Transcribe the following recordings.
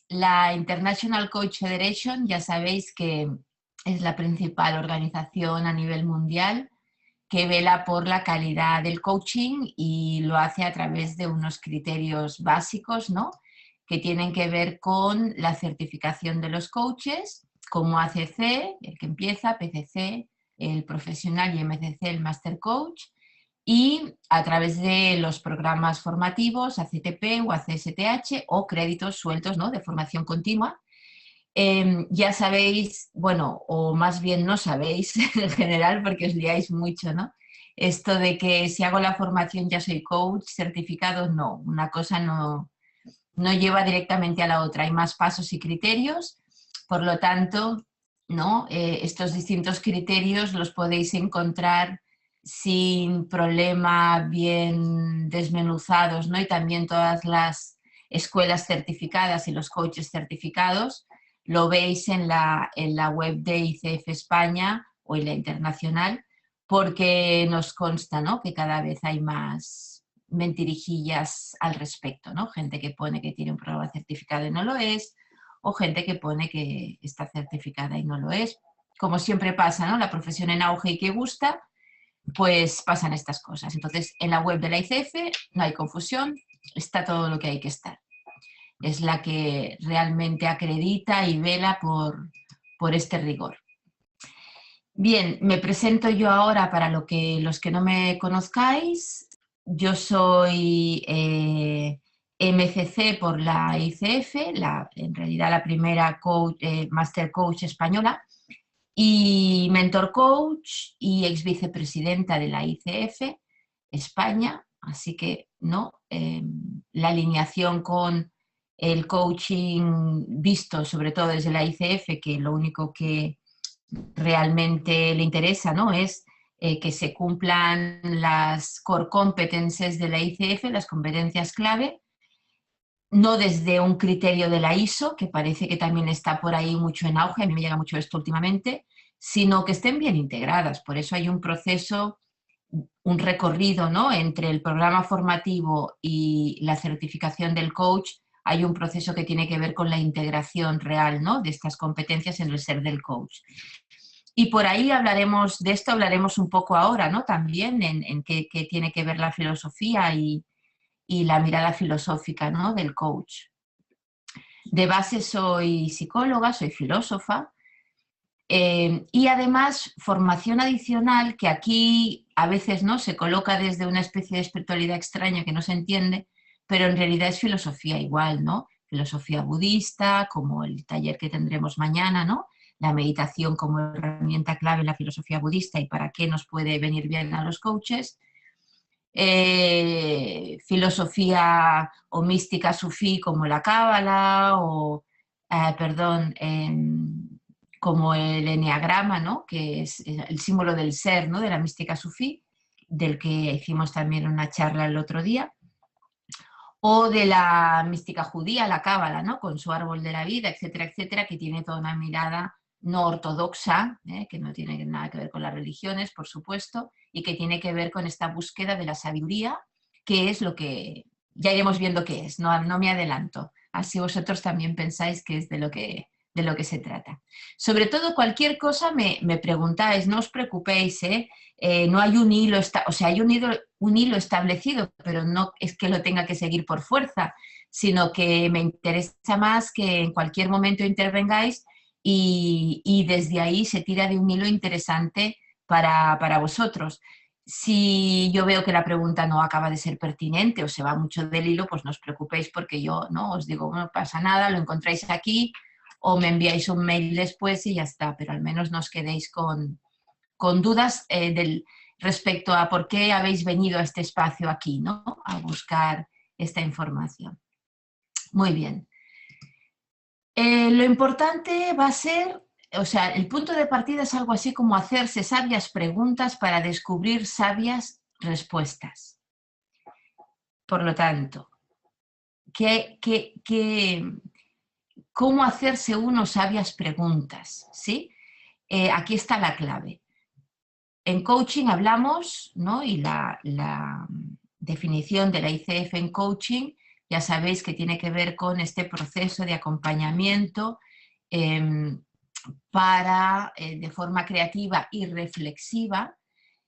La International Coach Federation, ya sabéis que es la principal organización a nivel mundial que vela por la calidad del coaching y lo hace a través de unos criterios básicos, ¿no? Que tienen que ver con la certificación de los coaches, como ACC, el que empieza, PCC, el profesional, y MCC, el Master Coach, y a través de los programas formativos, ACTP o ACSTH, o créditos sueltos, ¿no?, de formación continua. Ya sabéis, bueno, o más bien no sabéis en general porque os liáis mucho, ¿no? Esto de que si hago la formación ya soy coach, certificado, no, una cosa no lleva directamente a la otra, hay más pasos y criterios, por lo tanto, ¿no? Estos distintos criterios los podéis encontrar sin problema, bien desmenuzados, ¿no? Y también todas las escuelas certificadas y los coaches certificados lo veis en la web de ICF España o en la internacional, porque nos consta, ¿no?, que cada vez hay más mentirijillas al respecto, ¿no? Gente que pone que tiene un programa certificado y no lo es, o gente que pone que está certificada y no lo es. Como siempre pasa, ¿no? La profesión en auge y que gusta, pues pasan estas cosas. Entonces, en la web de la ICF no hay confusión, está todo lo que hay que estar. Es la que realmente acredita y vela por este rigor. Bien, me presento yo ahora para los que no me conozcáis. Yo soy MCC por la ICF, en realidad la primera Master Coach española, y Mentor Coach y ex vicepresidenta de la ICF España, así que no, la alineación con el coaching visto sobre todo desde la ICF, que lo único que realmente le interesa, ¿no?, es que se cumplan las core competences de la ICF, las competencias clave, no desde un criterio de la ISO, que parece que también está por ahí mucho en auge, a mí me llega mucho esto últimamente, sino que estén bien integradas. Por eso hay un proceso, un recorrido, ¿no?, entre el programa formativo y la certificación del coach. Hay un proceso que tiene que ver con la integración real, ¿no?, de estas competencias en el ser del coach. Y por ahí hablaremos de esto, hablaremos un poco ahora, ¿no?, también en qué tiene que ver la filosofía y la mirada filosófica, ¿no?, del coach. De base soy psicóloga, soy filósofa, y además formación adicional que aquí a veces, ¿no?, se coloca desde una especie de espiritualidad extraña que no se entiende, pero en realidad es filosofía igual, ¿no? Filosofía budista, como el taller que tendremos mañana, ¿no?, la meditación como herramienta clave en la filosofía budista y para qué nos puede venir bien a los coaches. Filosofía o mística sufí como la cábala o, como el eneagrama, ¿no?, que es el símbolo del ser, ¿no?, de la mística sufí, del que hicimos también una charla el otro día, o de la mística judía, la cábala, ¿no?, con su árbol de la vida, etcétera, etcétera, que tiene toda una mirada no ortodoxa, que no tiene nada que ver con las religiones, por supuesto, y que tiene que ver con esta búsqueda de la sabiduría, que es lo que ya iremos viendo qué es, no me adelanto, así vosotros también pensáis que es de lo que se trata. Sobre todo, cualquier cosa me preguntáis, no os preocupéis, no hay un hilo, o sea, hay un hilo establecido, pero no es que lo tenga que seguir por fuerza, sino que me interesa más que en cualquier momento intervengáis y desde ahí se tira de un hilo interesante para vosotros. Si yo veo que la pregunta no acaba de ser pertinente o se va mucho del hilo, pues no os preocupéis porque yo no os digo, no pasa nada, lo encontráis aquí o me enviáis un mail después y ya está, pero al menos no os quedéis con dudas respecto a por qué habéis venido a este espacio aquí, ¿no?, a buscar esta información. Muy bien. Lo importante va a ser, o sea, el punto de partida es algo así como hacerse sabias preguntas para descubrir sabias respuestas. Por lo tanto, ¿cómo hacerse uno sabias preguntas? ¿Sí? Aquí está la clave. En coaching hablamos, ¿no?, y la definición de la ICF en coaching ya sabéis que tiene que ver con este proceso de acompañamiento para, de forma creativa y reflexiva,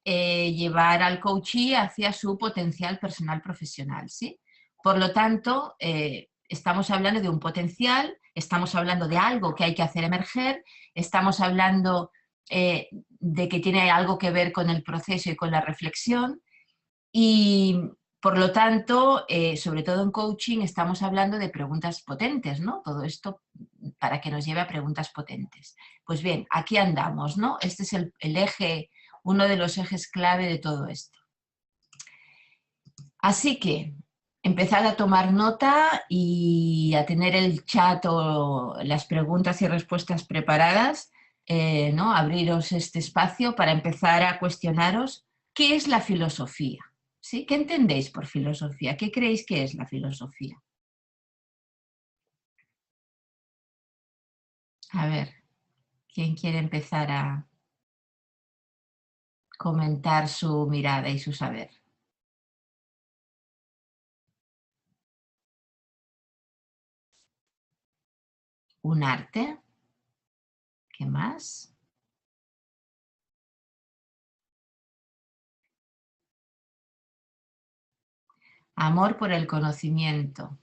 llevar al coachee hacia su potencial personal profesional, ¿sí? Por lo tanto, estamos hablando de un potencial, estamos hablando de algo que hay que hacer emerger, estamos hablando de que tiene algo que ver con el proceso y con la reflexión, y por lo tanto, sobre todo en coaching, estamos hablando de preguntas potentes, ¿no? Todo esto para que nos lleve a preguntas potentes. Pues bien, aquí andamos, ¿no? Este es el eje, uno de los ejes clave de todo esto. Así que empezad a tomar nota y a tener el chat o las preguntas y respuestas preparadas, ¿no? Abriros este espacio para empezar a cuestionaros qué es la filosofía, ¿sí? ¿Qué entendéis por filosofía? ¿Qué creéis que es la filosofía? A ver, ¿quién quiere empezar a comentar su mirada y su saber? ¿Un arte? ¿Qué más? Amor por el conocimiento,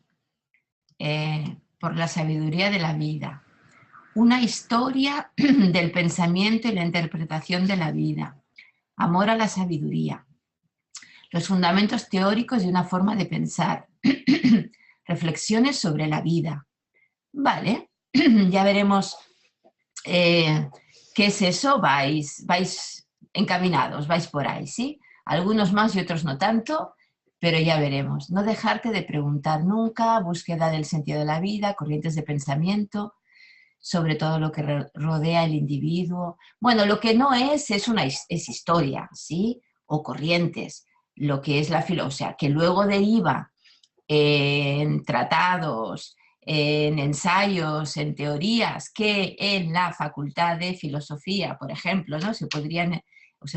por la sabiduría de la vida, una historia del pensamiento y la interpretación de la vida, amor a la sabiduría, los fundamentos teóricos de una forma de pensar, reflexiones sobre la vida. Vale, ya veremos qué es eso, vais encaminados, vais por ahí, ¿sí? Algunos más y otros no tanto, pero ya veremos. No dejarte de preguntar nunca, búsqueda del sentido de la vida, corrientes de pensamiento, sobre todo lo que rodea al individuo. Bueno, lo que no es historia, ¿sí? O corrientes. Lo que es la filosofía, que luego deriva en tratados, en ensayos, en teorías, que en la facultad de filosofía, por ejemplo, ¿no? se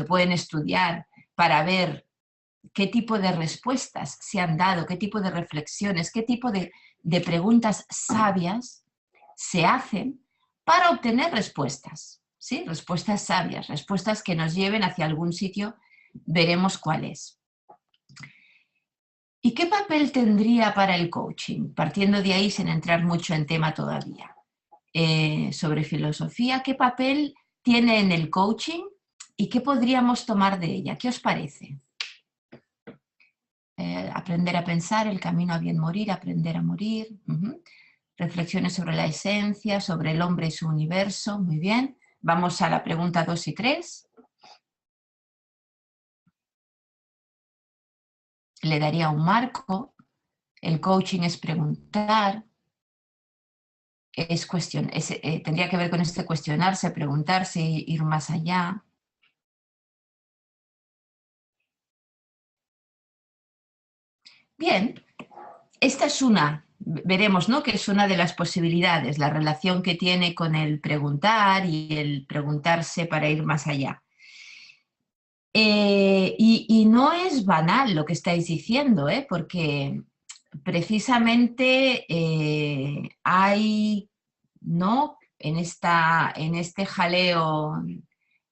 pueden estudiar para ver qué tipo de respuestas se han dado, qué tipo de reflexiones, qué tipo de preguntas sabias se hacen para obtener respuestas, ¿sí? Respuestas sabias, respuestas que nos lleven hacia algún sitio, veremos cuál es. ¿Y qué papel tendría para el coaching? Partiendo de ahí, sin entrar mucho en tema todavía, sobre filosofía, ¿qué papel tiene en el coaching y qué podríamos tomar de ella? ¿Qué os parece? Aprender a pensar, el camino a bien morir, aprender a morir. Reflexiones sobre la esencia, sobre el hombre y su universo. Muy bien. Vamos a la pregunta 2 y 3. Le daría un marco. El coaching es preguntar. Tendría que ver con este cuestionarse, preguntarse, ir más allá. Bien, esta es veremos, ¿no? Que es una de las posibilidades, la relación que tiene con el preguntar y el preguntarse para ir más allá. Y no es banal lo que estáis diciendo, porque precisamente hay, ¿no? En este jaleo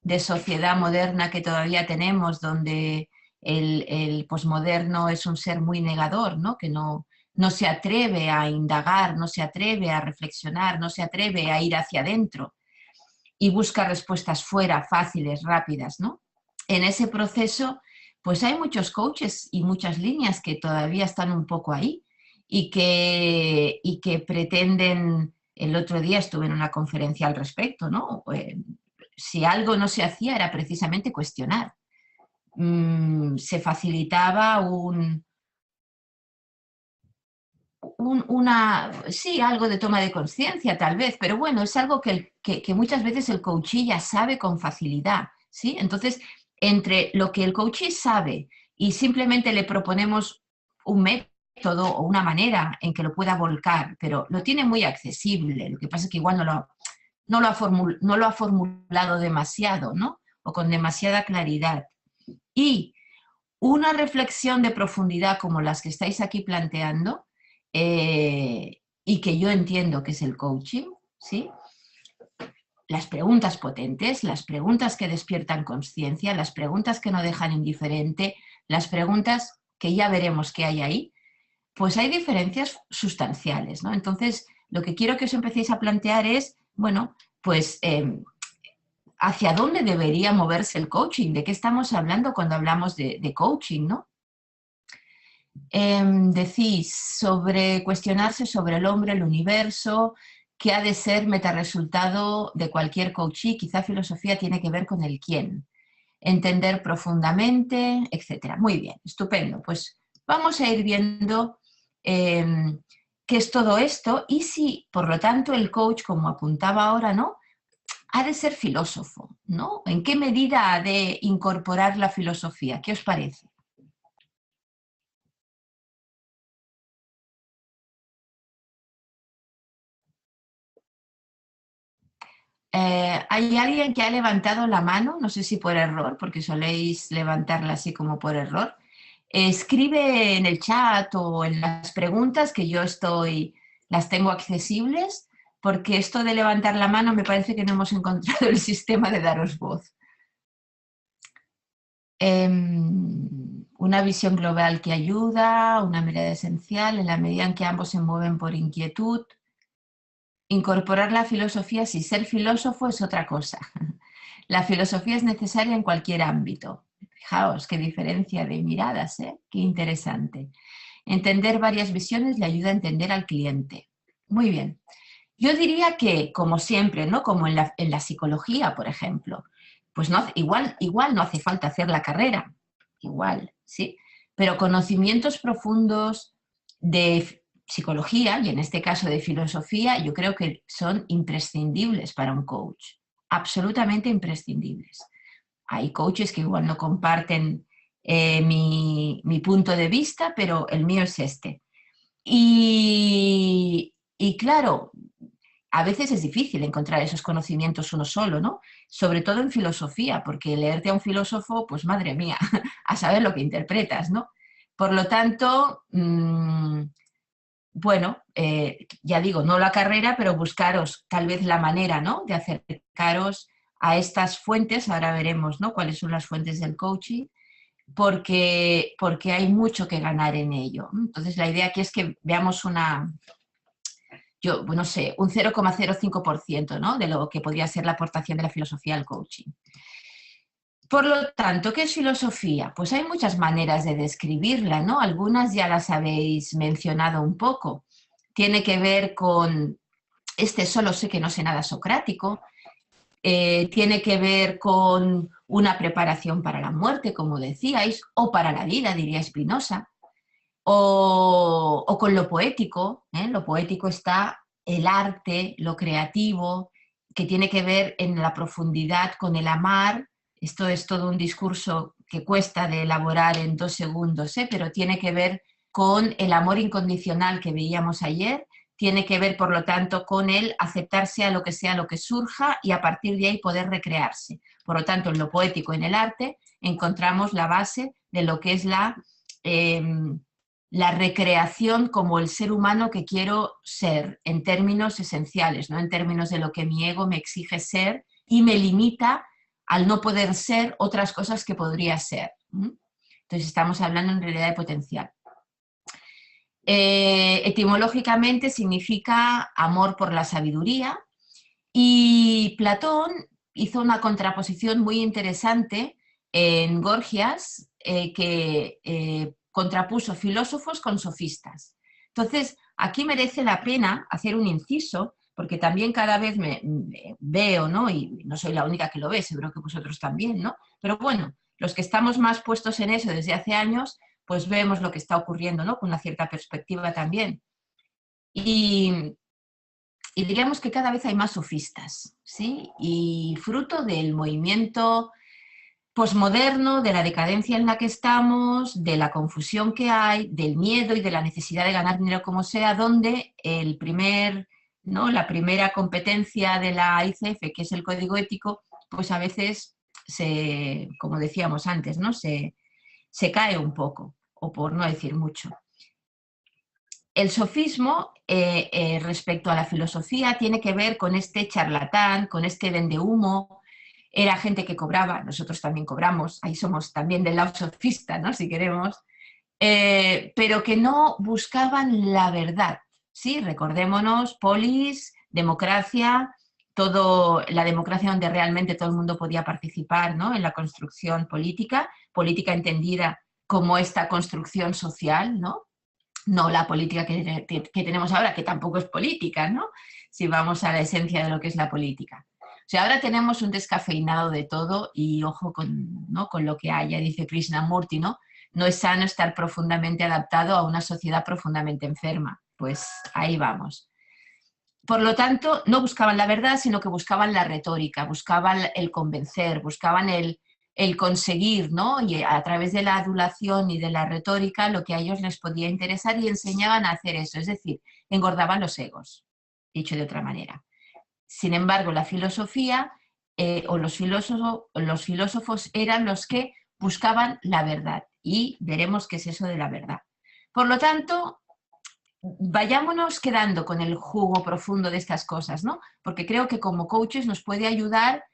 de sociedad moderna que todavía tenemos, donde el posmoderno es un ser muy negador, ¿no? Que no se atreve a indagar, no se atreve a reflexionar, no se atreve a ir hacia adentro y busca respuestas fuera, fáciles, rápidas, ¿no? En ese proceso, pues hay muchos coaches y muchas líneas que todavía están un poco ahí y que pretenden. El otro día estuve en una conferencia al respecto, ¿no? Si algo no se hacía era precisamente cuestionar. Se facilitaba sí, algo de toma de conciencia tal vez, pero bueno, es algo que muchas veces el coachee ya sabe con facilidad, ¿sí? Entonces, entre lo que el coachee sabe y simplemente le proponemos un método o una manera en que lo pueda volcar, pero lo tiene muy accesible, lo que pasa es que igual no lo ha formulado demasiado, ¿no? O con demasiada claridad. Y una reflexión de profundidad como las que estáis aquí planteando y que yo entiendo que es el coaching, ¿sí? Las preguntas potentes, las preguntas que despiertan conciencia, las preguntas que no dejan indiferente, las preguntas que ya veremos qué hay ahí, pues hay diferencias sustanciales, ¿no? Entonces, lo que quiero que os empecéis a plantear es, bueno, pues hacia dónde debería moverse el coaching, de qué estamos hablando cuando hablamos de coaching, ¿no? Decís sobre cuestionarse sobre el hombre, el universo, qué ha de ser metaresultado de cualquier coaching, quizá filosofía tiene que ver con el quién, entender profundamente, etc. Muy bien, estupendo. Pues vamos a ir viendo qué es todo esto y si, por lo tanto, el coach, como apuntaba ahora, ¿no?, ha de ser filósofo, ¿no? ¿En qué medida ha de incorporar la filosofía? ¿Qué os parece? ¿Hay alguien que ha levantado la mano? No sé si por error, porque soléis levantarla así como por error. Escribe en el chat o en las preguntas que yo las tengo accesibles, porque esto de levantar la mano me parece que no hemos encontrado el sistema de daros voz. Una visión global que ayuda, una mirada esencial, en la medida en que ambos se mueven por inquietud. Incorporar la filosofía, si ser filósofo es otra cosa. La filosofía es necesaria en cualquier ámbito. Fijaos, qué diferencia de miradas, ¿eh? Qué interesante. Entender varias visiones le ayuda a entender al cliente. Muy bien. Yo diría que, como siempre, ¿no?, como en la psicología, por ejemplo, pues no, igual no hace falta hacer la carrera, igual, ¿sí? Pero conocimientos profundos de psicología, y en este caso de filosofía, yo creo que son imprescindibles para un coach, absolutamente imprescindibles. Hay coaches que igual no comparten mi punto de vista, pero el mío es este. Y claro, a veces es difícil encontrar esos conocimientos uno solo, ¿no? Sobre todo en filosofía, porque leerte a un filósofo, pues madre mía, a saber lo que interpretas, ¿no? Por lo tanto, bueno, ya digo, no la carrera, pero buscaros tal vez la manera, ¿no?, de acercaros a estas fuentes. Ahora veremos, ¿no?, cuáles son las fuentes del coaching, porque hay mucho que ganar en ello. Entonces, la idea aquí es que veamos yo no sé, un 0,05%, ¿no?, de lo que podría ser la aportación de la filosofía al coaching. Por lo tanto, ¿qué es filosofía? Pues hay muchas maneras de describirla, ¿no? Algunas ya las habéis mencionado un poco. Tiene que ver con solo sé que no sé nada socrático, tiene que ver con una preparación para la muerte, como decíais, o para la vida, diría Spinoza, o con lo poético. Lo poético está el arte, lo creativo, que tiene que ver en la profundidad con el amar. Esto es todo un discurso que cuesta de elaborar en 2 segundos, pero tiene que ver con el amor incondicional que veíamos ayer, tiene que ver, por lo tanto, con el aceptarse a lo que surja y a partir de ahí poder recrearse. Por lo tanto, en lo poético, en el arte, encontramos la base de lo que es la recreación como el ser humano que quiero ser, en términos esenciales, no en términos de lo que mi ego me exige ser y me limita al no poder ser otras cosas que podría ser. Entonces estamos hablando en realidad de potencial. Etimológicamente significa amor por la sabiduría, y Platón hizo una contraposición muy interesante en Gorgias, que contrapuso filósofos con sofistas. Entonces, aquí merece la pena hacer un inciso, porque también cada vez me veo, ¿no?, y no soy la única que lo ve, seguro que vosotros también, ¿no?, pero bueno, los que estamos más puestos en eso desde hace años, pues vemos lo que está ocurriendo, ¿no?, con una cierta perspectiva también. Y diríamos que cada vez hay más sofistas, ¿sí? Y fruto del movimiento posmoderno, de la decadencia en la que estamos, de la confusión que hay, del miedo y de la necesidad de ganar dinero como sea, donde la primera competencia de la ICF, que es el código ético, pues a veces como decíamos antes, ¿no?, se cae un poco, o por no decir mucho. el sofismo respecto a la filosofía tiene que ver con este charlatán, con este vendehumo. Era gente que cobraba, nosotros también cobramos, ahí somos también del lado sofista, ¿no? Si queremos, pero que no buscaban la verdad. ¿Sí? Recordémonos, polis, democracia, la democracia donde realmente todo el mundo podía participar, ¿no? En la construcción política, política entendida como esta construcción social, ¿no? No la política que tenemos ahora, que tampoco es política, ¿no? Si vamos a la esencia de lo que es la política. O sea, ahora tenemos un descafeinado de todo y ojo con, ¿no? Con lo que haya, dice Krishnamurti, ¿no? No es sano estar profundamente adaptado a una sociedad profundamente enferma. Pues ahí vamos. Por lo tanto, no buscaban la verdad, sino que buscaban la retórica, buscaban el convencer, buscaban el conseguir, ¿no? Y a través de la adulación y de la retórica, lo que a ellos les podía interesar y enseñaban a hacer eso, es decir, engordaban los egos, dicho de otra manera. Sin embargo, la filosofía o los filósofos eran los que buscaban la verdad y veremos qué es eso de la verdad. Por lo tanto, vayámonos quedando con el jugo profundo de estas cosas, ¿no? Porque creo que como coaches nos puede ayudar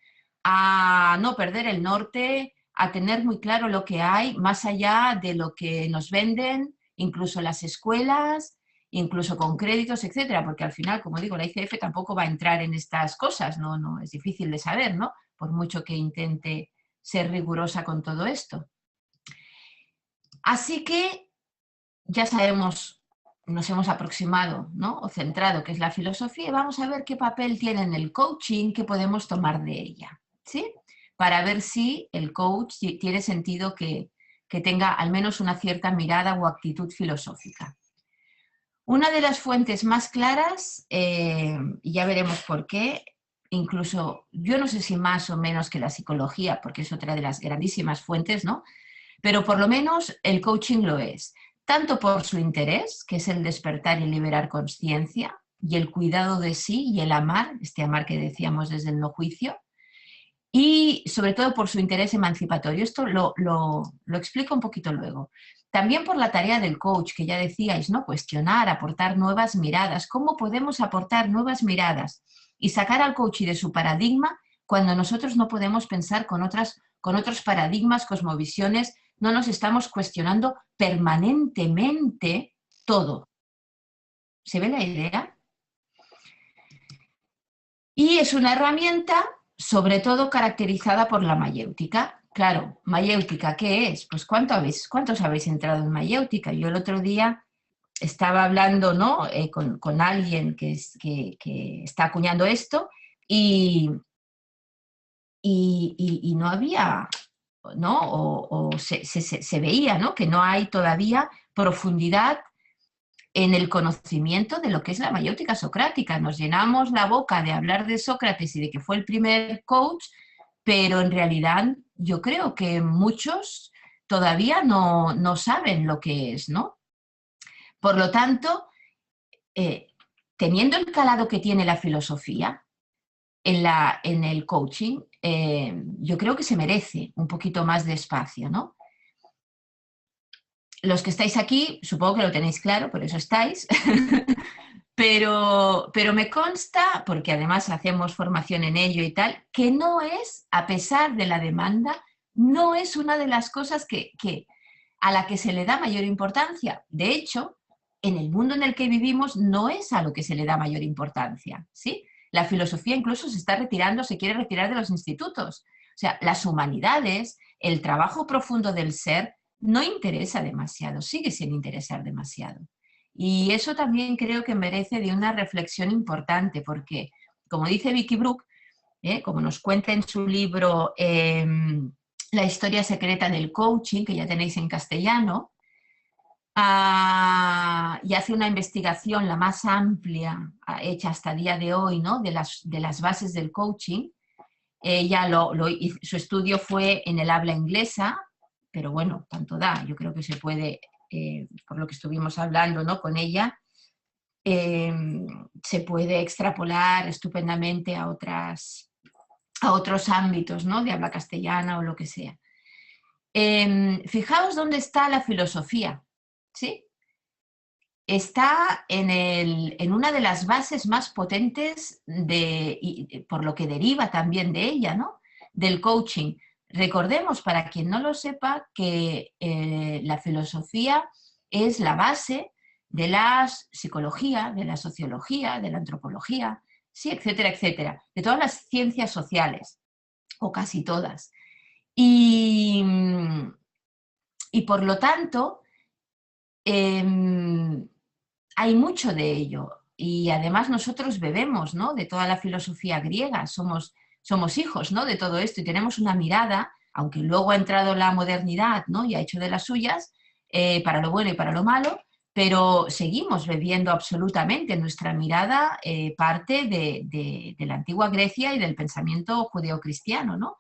a no perder el norte, a tener muy claro lo que hay, más allá de lo que nos venden, incluso las escuelas, incluso con créditos, etcétera, porque al final, como digo, la ICF tampoco va a entrar en estas cosas, no, es difícil de saber, ¿no? Por mucho que intente ser rigurosa con todo esto. Así que ya sabemos, nos hemos aproximado, ¿no? O centrado, que es la filosofía, y vamos a ver qué papel tiene en el coaching, qué podemos tomar de ella, ¿sí? Para ver si el coach tiene sentido que tenga al menos una cierta mirada o actitud filosófica. Una de las fuentes más claras, y ya veremos por qué, incluso yo no sé si más o menos que la psicología, porque es otra de las grandísimas fuentes, ¿no? Pero por lo menos el coaching lo es, tanto por su interés, que es el despertar y liberar conciencia, y el cuidado de sí y el amar, este amar que decíamos desde el no juicio, y sobre todo por su interés emancipatorio. Esto lo explico un poquito luego. También por la tarea del coach, que ya decíais, ¿no? Cuestionar, aportar nuevas miradas. ¿Cómo podemos aportar nuevas miradas y sacar al coach de su paradigma cuando nosotros no podemos pensar con otros paradigmas, cosmovisiones? No nos estamos cuestionando permanentemente todo. ¿Se ve la idea? Y es una herramienta sobre todo caracterizada por la mayéutica. Claro, mayéutica, ¿qué es? Pues ¿cuántos habéis entrado en mayéutica? Yo el otro día estaba hablando, ¿no? Con alguien que está acuñando esto y no había, ¿no? O se veía, ¿no? Que no hay todavía profundidad en el conocimiento de lo que es la mayéutica socrática. Nos llenamos la boca de hablar de Sócrates y de que fue el primer coach, pero en realidad yo creo que muchos todavía no saben lo que es, ¿no? Por lo tanto, teniendo el calado que tiene la filosofía en el coaching, yo creo que se merece un poquito más de espacio, ¿no? Los que estáis aquí, supongo que lo tenéis claro, por eso estáis, pero me consta, porque además hacemos formación en ello y tal, que no es, a pesar de la demanda, no es una de las cosas a la que se le da mayor importancia. De hecho, en el mundo en el que vivimos no es a lo que se le da mayor importancia, ¿sí? La filosofía incluso se está retirando, se quiere retirar de los institutos. O sea, las humanidades, el trabajo profundo del ser, no interesa demasiado, sigue sin interesar demasiado. Y eso también creo que merece de una reflexión importante, porque, como dice Vicky Brook, como nos cuenta en su libro La historia secreta del coaching, que ya tenéis en castellano, y hace una investigación la más amplia hecha hasta el día de hoy, ¿no? de las bases del coaching. Ella su estudio fue en el habla inglesa, pero bueno, tanto da, yo creo que se puede, por lo que estuvimos hablando, ¿no? Con ella, se puede extrapolar estupendamente a otros ámbitos, ¿no? De habla castellana o lo que sea. Fijaos dónde está la filosofía, ¿sí? está en una de las bases más potentes por lo que deriva también de ella, ¿no? Del coaching. Recordemos, para quien no lo sepa, que la filosofía es la base de la psicología, de la sociología, de la antropología, sí, etcétera, etcétera, de todas las ciencias sociales, o casi todas. Y, y por lo tanto, hay mucho de ello. Y además nosotros bebemos, ¿no?, de toda la filosofía griega, somos hijos, ¿no?, de todo esto y tenemos una mirada, aunque luego ha entrado la modernidad, ¿no?, y ha hecho de las suyas, para lo bueno y para lo malo, pero seguimos bebiendo absolutamente. Nuestra mirada parte de la antigua Grecia y del pensamiento judeocristiano, ¿no?,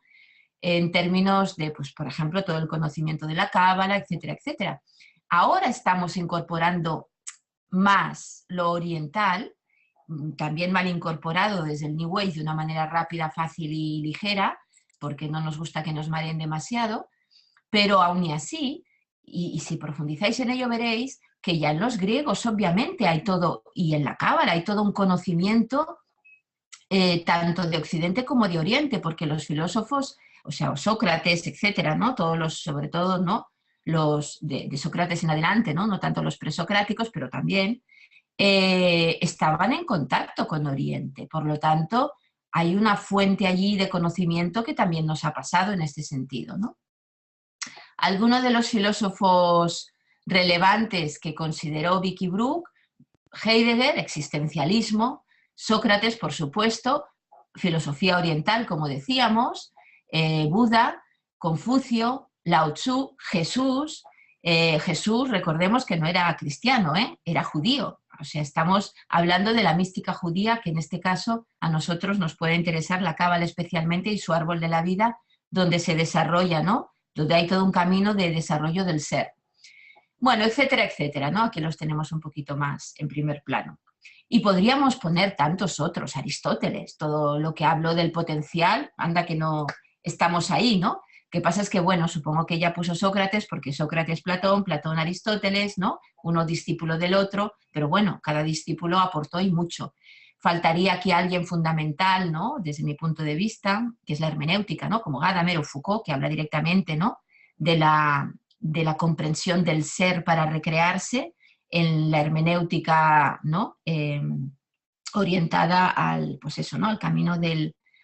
en términos de, pues, por ejemplo, todo el conocimiento de la cábala, etcétera, etcétera. Ahora estamos incorporando más lo oriental, también mal incorporado desde el New Age de una manera rápida, fácil y ligera, porque no nos gusta que nos mareen demasiado, pero aún y así, y si profundizáis en ello veréis que ya en los griegos obviamente hay todo, y en la cábala hay todo un conocimiento tanto de Occidente como de Oriente, porque los filósofos, o sea, Sócrates, etcétera, ¿no? Todos los, sobre todo, ¿no?, los de Sócrates en adelante, ¿no?, no tanto los presocráticos, pero también estaban en contacto con Oriente. Por lo tanto, hay una fuente allí de conocimiento que también nos ha pasado en este sentido, ¿no? Algunos de los filósofos relevantes que consideró Vicky Brook: Heidegger, existencialismo; Sócrates, por supuesto, filosofía oriental, como decíamos; Buda, Confucio, Lao Tzu, Jesús. Jesús, recordemos que no era cristiano, era judío. O sea, estamos hablando de la mística judía, que en este caso a nosotros nos puede interesar la cábala especialmente y su árbol de la vida, donde se desarrolla, ¿no?, donde hay todo un camino de desarrollo del ser. Bueno, etcétera, etcétera, ¿no? Aquí los tenemos un poquito más en primer plano. Y podríamos poner tantos otros, Aristóteles, todo lo que hablo del potencial, anda que no estamos ahí, ¿no? Lo que pasa es que, bueno, supongo que ella puso Sócrates porque Sócrates Platón, Platón Aristóteles, ¿no?, uno discípulo del otro, pero bueno, cada discípulo aportó y mucho. Faltaría aquí alguien fundamental, ¿no?, desde mi punto de vista, que es la hermenéutica, ¿no?, como Gadamer o Foucault, que habla directamente, ¿no?, de la comprensión del ser para recrearse en la hermenéutica, ¿no?, orientada al, pues eso, ¿no?, al camino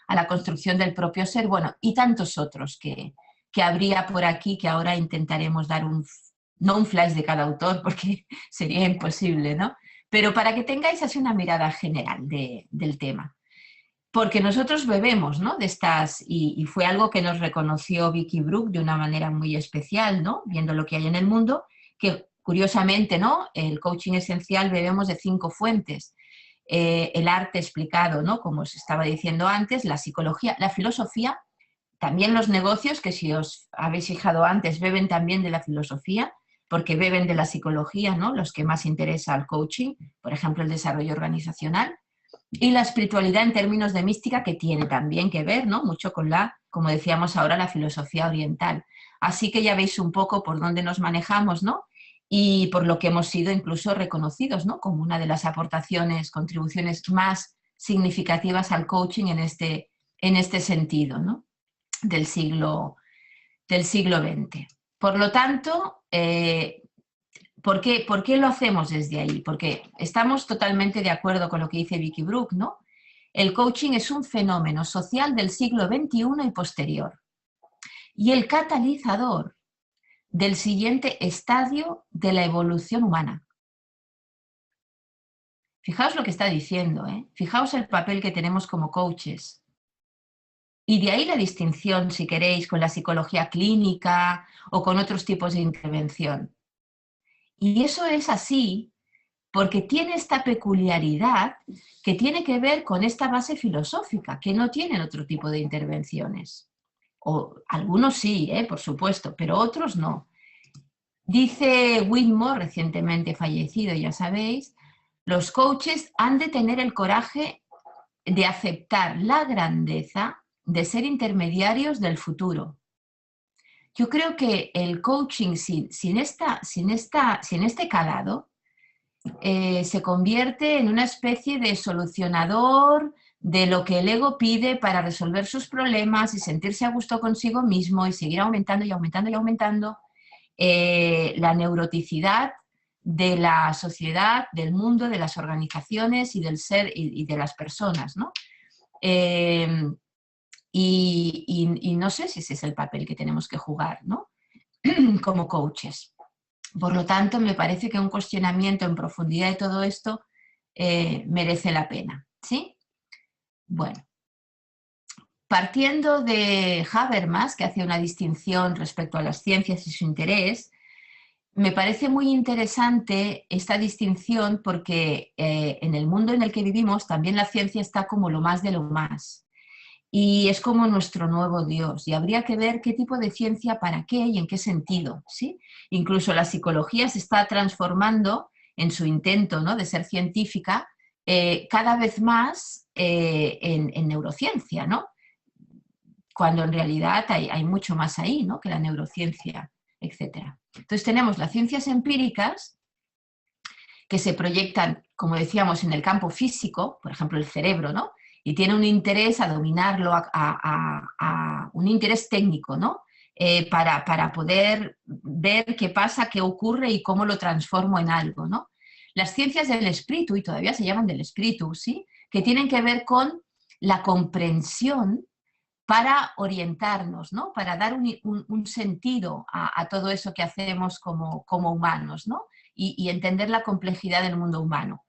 a la construcción del propio ser. Bueno, y tantos otros que habría por aquí, que ahora intentaremos dar no un flash de cada autor, porque sería imposible, ¿no?, pero para que tengáis así una mirada general del tema. Porque nosotros bebemos, ¿no?, de estas, y fue algo que nos reconoció Vicky Brook de una manera muy especial, ¿no?, viendo lo que hay en el mundo, que curiosamente, ¿no?, el coaching esencial bebemos de 5 fuentes. El arte explicado, ¿no?, como os estaba diciendo antes, la psicología, la filosofía, también los negocios, que si os habéis fijado antes, beben también de la filosofía, porque beben de la psicología, ¿no?, los que más interesa al coaching, por ejemplo, el desarrollo organizacional. Y la espiritualidad en términos de mística, que tiene también que ver, ¿no?, mucho con como decíamos ahora, la filosofía oriental. Así que ya veis un poco por dónde nos manejamos, ¿no?, y por lo que hemos sido incluso reconocidos, ¿no?, como una de las aportaciones, contribuciones más significativas al coaching en este sentido, ¿no?, del siglo XX. Por lo tanto, ¿por qué lo hacemos desde ahí? Porque estamos totalmente de acuerdo con lo que dice Vicky Brook, ¿no? El coaching es un fenómeno social del siglo XXI y posterior, y el catalizador del siguiente estadio de la evolución humana. Fijaos lo que está diciendo, ¿eh? Fijaos el papel que tenemos como coaches. Y de ahí la distinción, si queréis, con la psicología clínica o con otros tipos de intervención. Y eso es así porque tiene esta peculiaridad que tiene que ver con esta base filosófica, que no tienen otro tipo de intervenciones. O algunos sí, por supuesto, pero otros no. Dice Whitmore, recientemente fallecido, ya sabéis, los coaches han de tener el coraje de aceptar la grandeza de ser intermediarios del futuro. Yo creo que el coaching sin este calado se convierte en una especie de solucionador de lo que el ego pide para resolver sus problemas y sentirse a gusto consigo mismo y seguir aumentando y aumentando y aumentando la neuroticidad de la sociedad, del mundo, de las organizaciones y del ser y de las personas, ¿no? Y no sé si ese es el papel que tenemos que jugar, ¿no? Como coaches. Por lo tanto, me parece que un cuestionamiento en profundidad de todo esto merece la pena, ¿sí? Bueno, partiendo de Habermas, que hace una distinción respecto a las ciencias y su interés, me parece muy interesante esta distinción porque en el mundo en el que vivimos también la ciencia está como lo más de lo más. Y es como nuestro nuevo Dios. Y habría que ver qué tipo de ciencia, para qué y en qué sentido, ¿sí? Incluso la psicología se está transformando en su intento, ¿no?, de ser científica cada vez más en neurociencia, ¿no? Cuando en realidad hay mucho más ahí, ¿no?, que la neurociencia, etc. Entonces tenemos las ciencias empíricas que se proyectan, como decíamos, en el campo físico, por ejemplo, el cerebro, ¿no? Y tiene un interés a dominarlo, a un interés técnico, ¿no? Para poder ver qué pasa, qué ocurre y cómo lo transformo en algo, ¿no? Las ciencias del espíritu, y todavía se llaman del espíritu, ¿sí?, que tienen que ver con la comprensión para orientarnos, ¿no?, para dar un sentido a todo eso que hacemos como humanos, ¿no?, y entender la complejidad del mundo humano.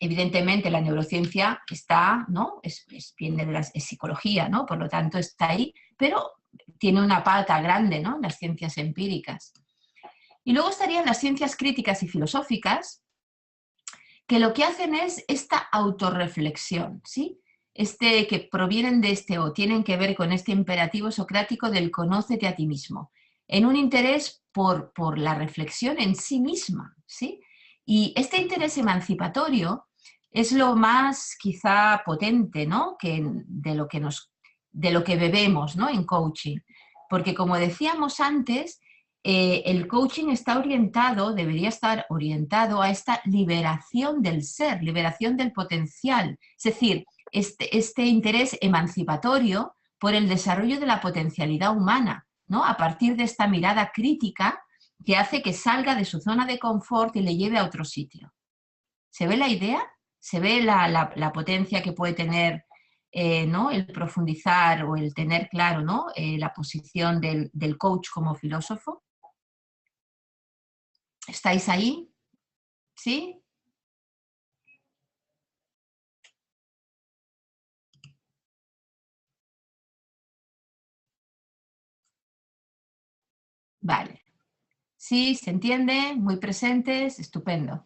Evidentemente la neurociencia está, ¿no?, viene de es psicología, ¿no?, por lo tanto está ahí, pero tiene una pata grande, ¿no?, en las ciencias empíricas. Y luego estarían las ciencias críticas y filosóficas, que lo que hacen es esta autorreflexión, ¿sí?, que provienen de o tienen que ver con este imperativo socrático del conócete a ti mismo, en un interés por la reflexión en sí misma, ¿sí? Y este interés emancipatorio es lo más quizá potente, ¿no?, de lo que bebemos, ¿no?, en coaching. Porque como decíamos antes, el coaching está orientado, debería estar orientado a esta liberación del ser, liberación del potencial. Es decir, este interés emancipatorio por el desarrollo de la potencialidad humana, ¿no?, a partir de esta mirada crítica que hace que salga de su zona de confort y le lleve a otro sitio. ¿Se ve la idea? ¿Se ve la potencia que puede tener, ¿no?, el profundizar o el tener claro, ¿no?, la posición del coach como filósofo? ¿Estáis ahí? ¿Sí? Vale. Sí, se entiende, muy presentes, estupendo.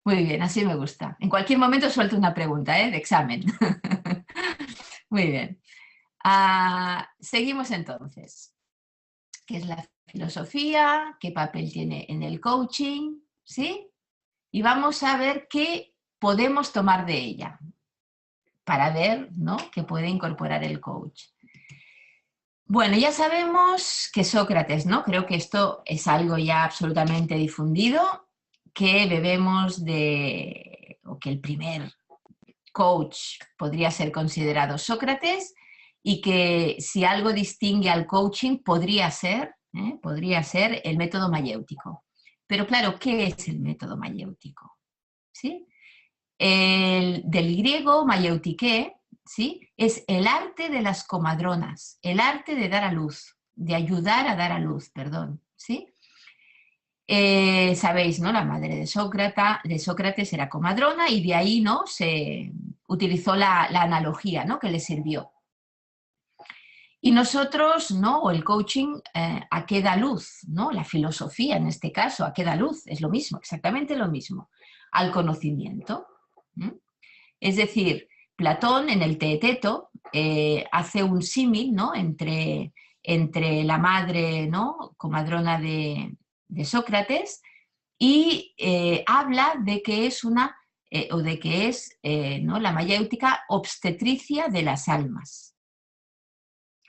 Muy bien, así me gusta. En cualquier momento suelto una pregunta, ¿eh?, de examen. Muy bien. Seguimos entonces. ¿Qué es la filosofía? ¿Qué papel tiene en el coaching? ¿Sí? Y vamos a ver qué podemos tomar de ella para ver, ¿no?, qué puede incorporar el coach. Bueno, ya sabemos que Sócrates, ¿no?, creo que esto es algo ya absolutamente difundido, que bebemos o que el primer coach podría ser considerado Sócrates, y que si algo distingue al coaching podría ser el método mayéutico. Pero claro, ¿qué es el método mayéutico? ¿Sí? Del griego maieutike, ¿sí?, es el arte de las comadronas, el arte de dar a luz, de ayudar a dar a luz, perdón, ¿sí? Sabéis, ¿no?, la madre de Sócrates era comadrona, y de ahí, ¿no?, se utilizó la analogía, ¿no?, que le sirvió. Y nosotros, ¿no?, o el coaching, ¿a qué da luz? ¿No? La filosofía, en este caso, ¿a qué da luz? Es lo mismo, exactamente lo mismo, al conocimiento. Es decir, Platón en el Teeteto hace un símil, ¿no?, entre la madre, ¿no?, comadrona de Sócrates, y habla de que es ¿no?, la mayéutica obstetricia de las almas.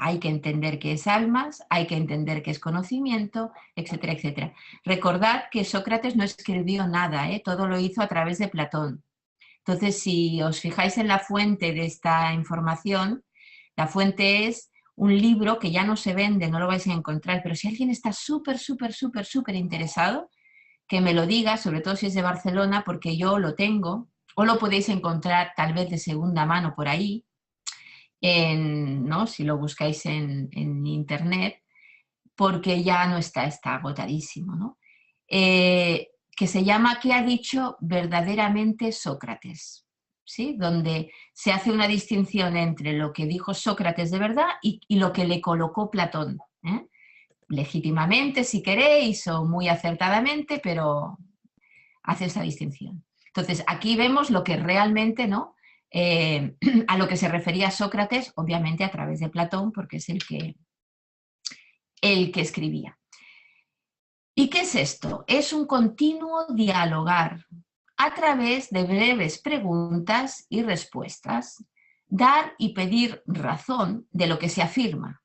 Hay que entender qué es almas, hay que entender qué es conocimiento, etcétera, etcétera. Recordad que Sócrates no escribió nada, ¿eh? Todo lo hizo a través de Platón. Entonces, si os fijáis en la fuente de esta información, la fuente es un libro que ya no se vende, no lo vais a encontrar, pero si alguien está súper, súper, súper, súper interesado, que me lo diga, sobre todo si es de Barcelona, porque yo lo tengo, o lo podéis encontrar tal vez de segunda mano por ahí, ¿no? Si lo buscáis en internet, porque ya no está agotadísimo, ¿no? Que se llama ¿Qué ha dicho verdaderamente Sócrates? ¿Sí? Donde se hace una distinción entre lo que dijo Sócrates de verdad y lo que le colocó Platón, ¿eh? Legítimamente, si queréis, o muy acertadamente, pero hace esa distinción. Entonces, aquí vemos lo que realmente, ¿no? A lo que se refería Sócrates, obviamente a través de Platón, porque es el que escribía. ¿Y qué es esto? Es un continuo dialogar a través de breves preguntas y respuestas, dar y pedir razón de lo que se afirma,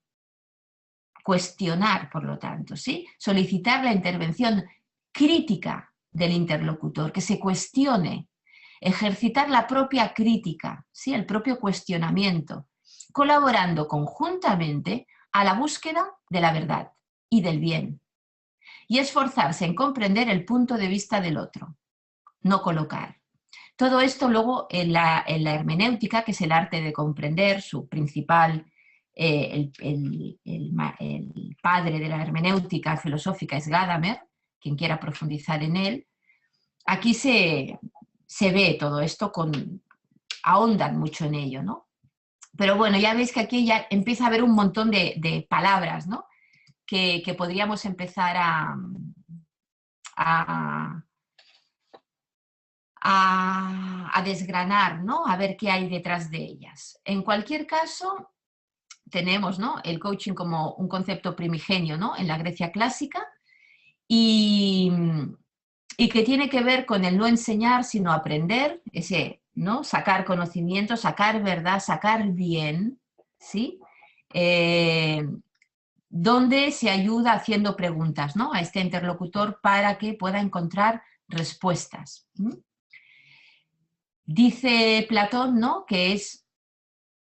cuestionar, por lo tanto, ¿sí? Solicitar la intervención crítica del interlocutor, que se cuestione, ejercitar la propia crítica, ¿sí? El propio cuestionamiento, colaborando conjuntamente a la búsqueda de la verdad y del bien, y esforzarse en comprender el punto de vista del otro, no colocar. Todo esto luego en la hermenéutica, que es el arte de comprender, su principal, el padre de la hermenéutica filosófica es Gadamer, quien quiera profundizar en él. Aquí se ve todo esto, ahondan mucho en ello, ¿no? Pero bueno, ya veis que aquí ya empieza a haber un montón de palabras, ¿no? Que podríamos empezar a desgranar, ¿no? A ver qué hay detrás de ellas. En cualquier caso, tenemos, ¿no? El coaching como un concepto primigenio, ¿no? En la Grecia clásica y que tiene que ver con el no enseñar, sino aprender, ese, ¿no? Sacar conocimiento, sacar verdad, sacar bien, ¿sí? Donde se ayuda haciendo preguntas, ¿no? A este interlocutor para que pueda encontrar respuestas. Dice Platón, ¿no? Que es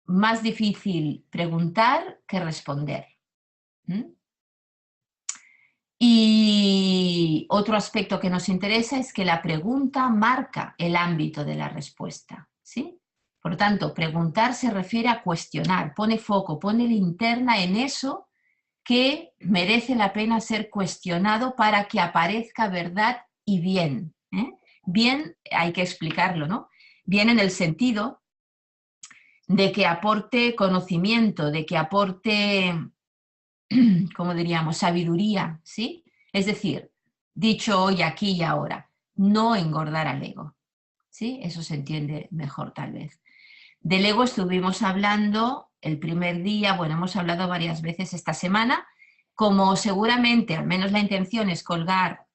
más difícil preguntar que responder. Y otro aspecto que nos interesa es que la pregunta marca el ámbito de la respuesta, ¿sí? Por lo tanto, preguntar se refiere a cuestionar, pone foco, pone linterna en eso que merece la pena ser cuestionado para que aparezca verdad y bien. Bien, hay que explicarlo, ¿no? Bien en el sentido de que aporte conocimiento, de que aporte, ¿cómo diríamos?, sabiduría, ¿sí? Es decir, dicho hoy, aquí y ahora, no engordar al ego, ¿sí? Eso se entiende mejor tal vez. Del ego estuvimos hablando el primer día, bueno, hemos hablado varias veces esta semana, como seguramente, al menos la intención es colgar,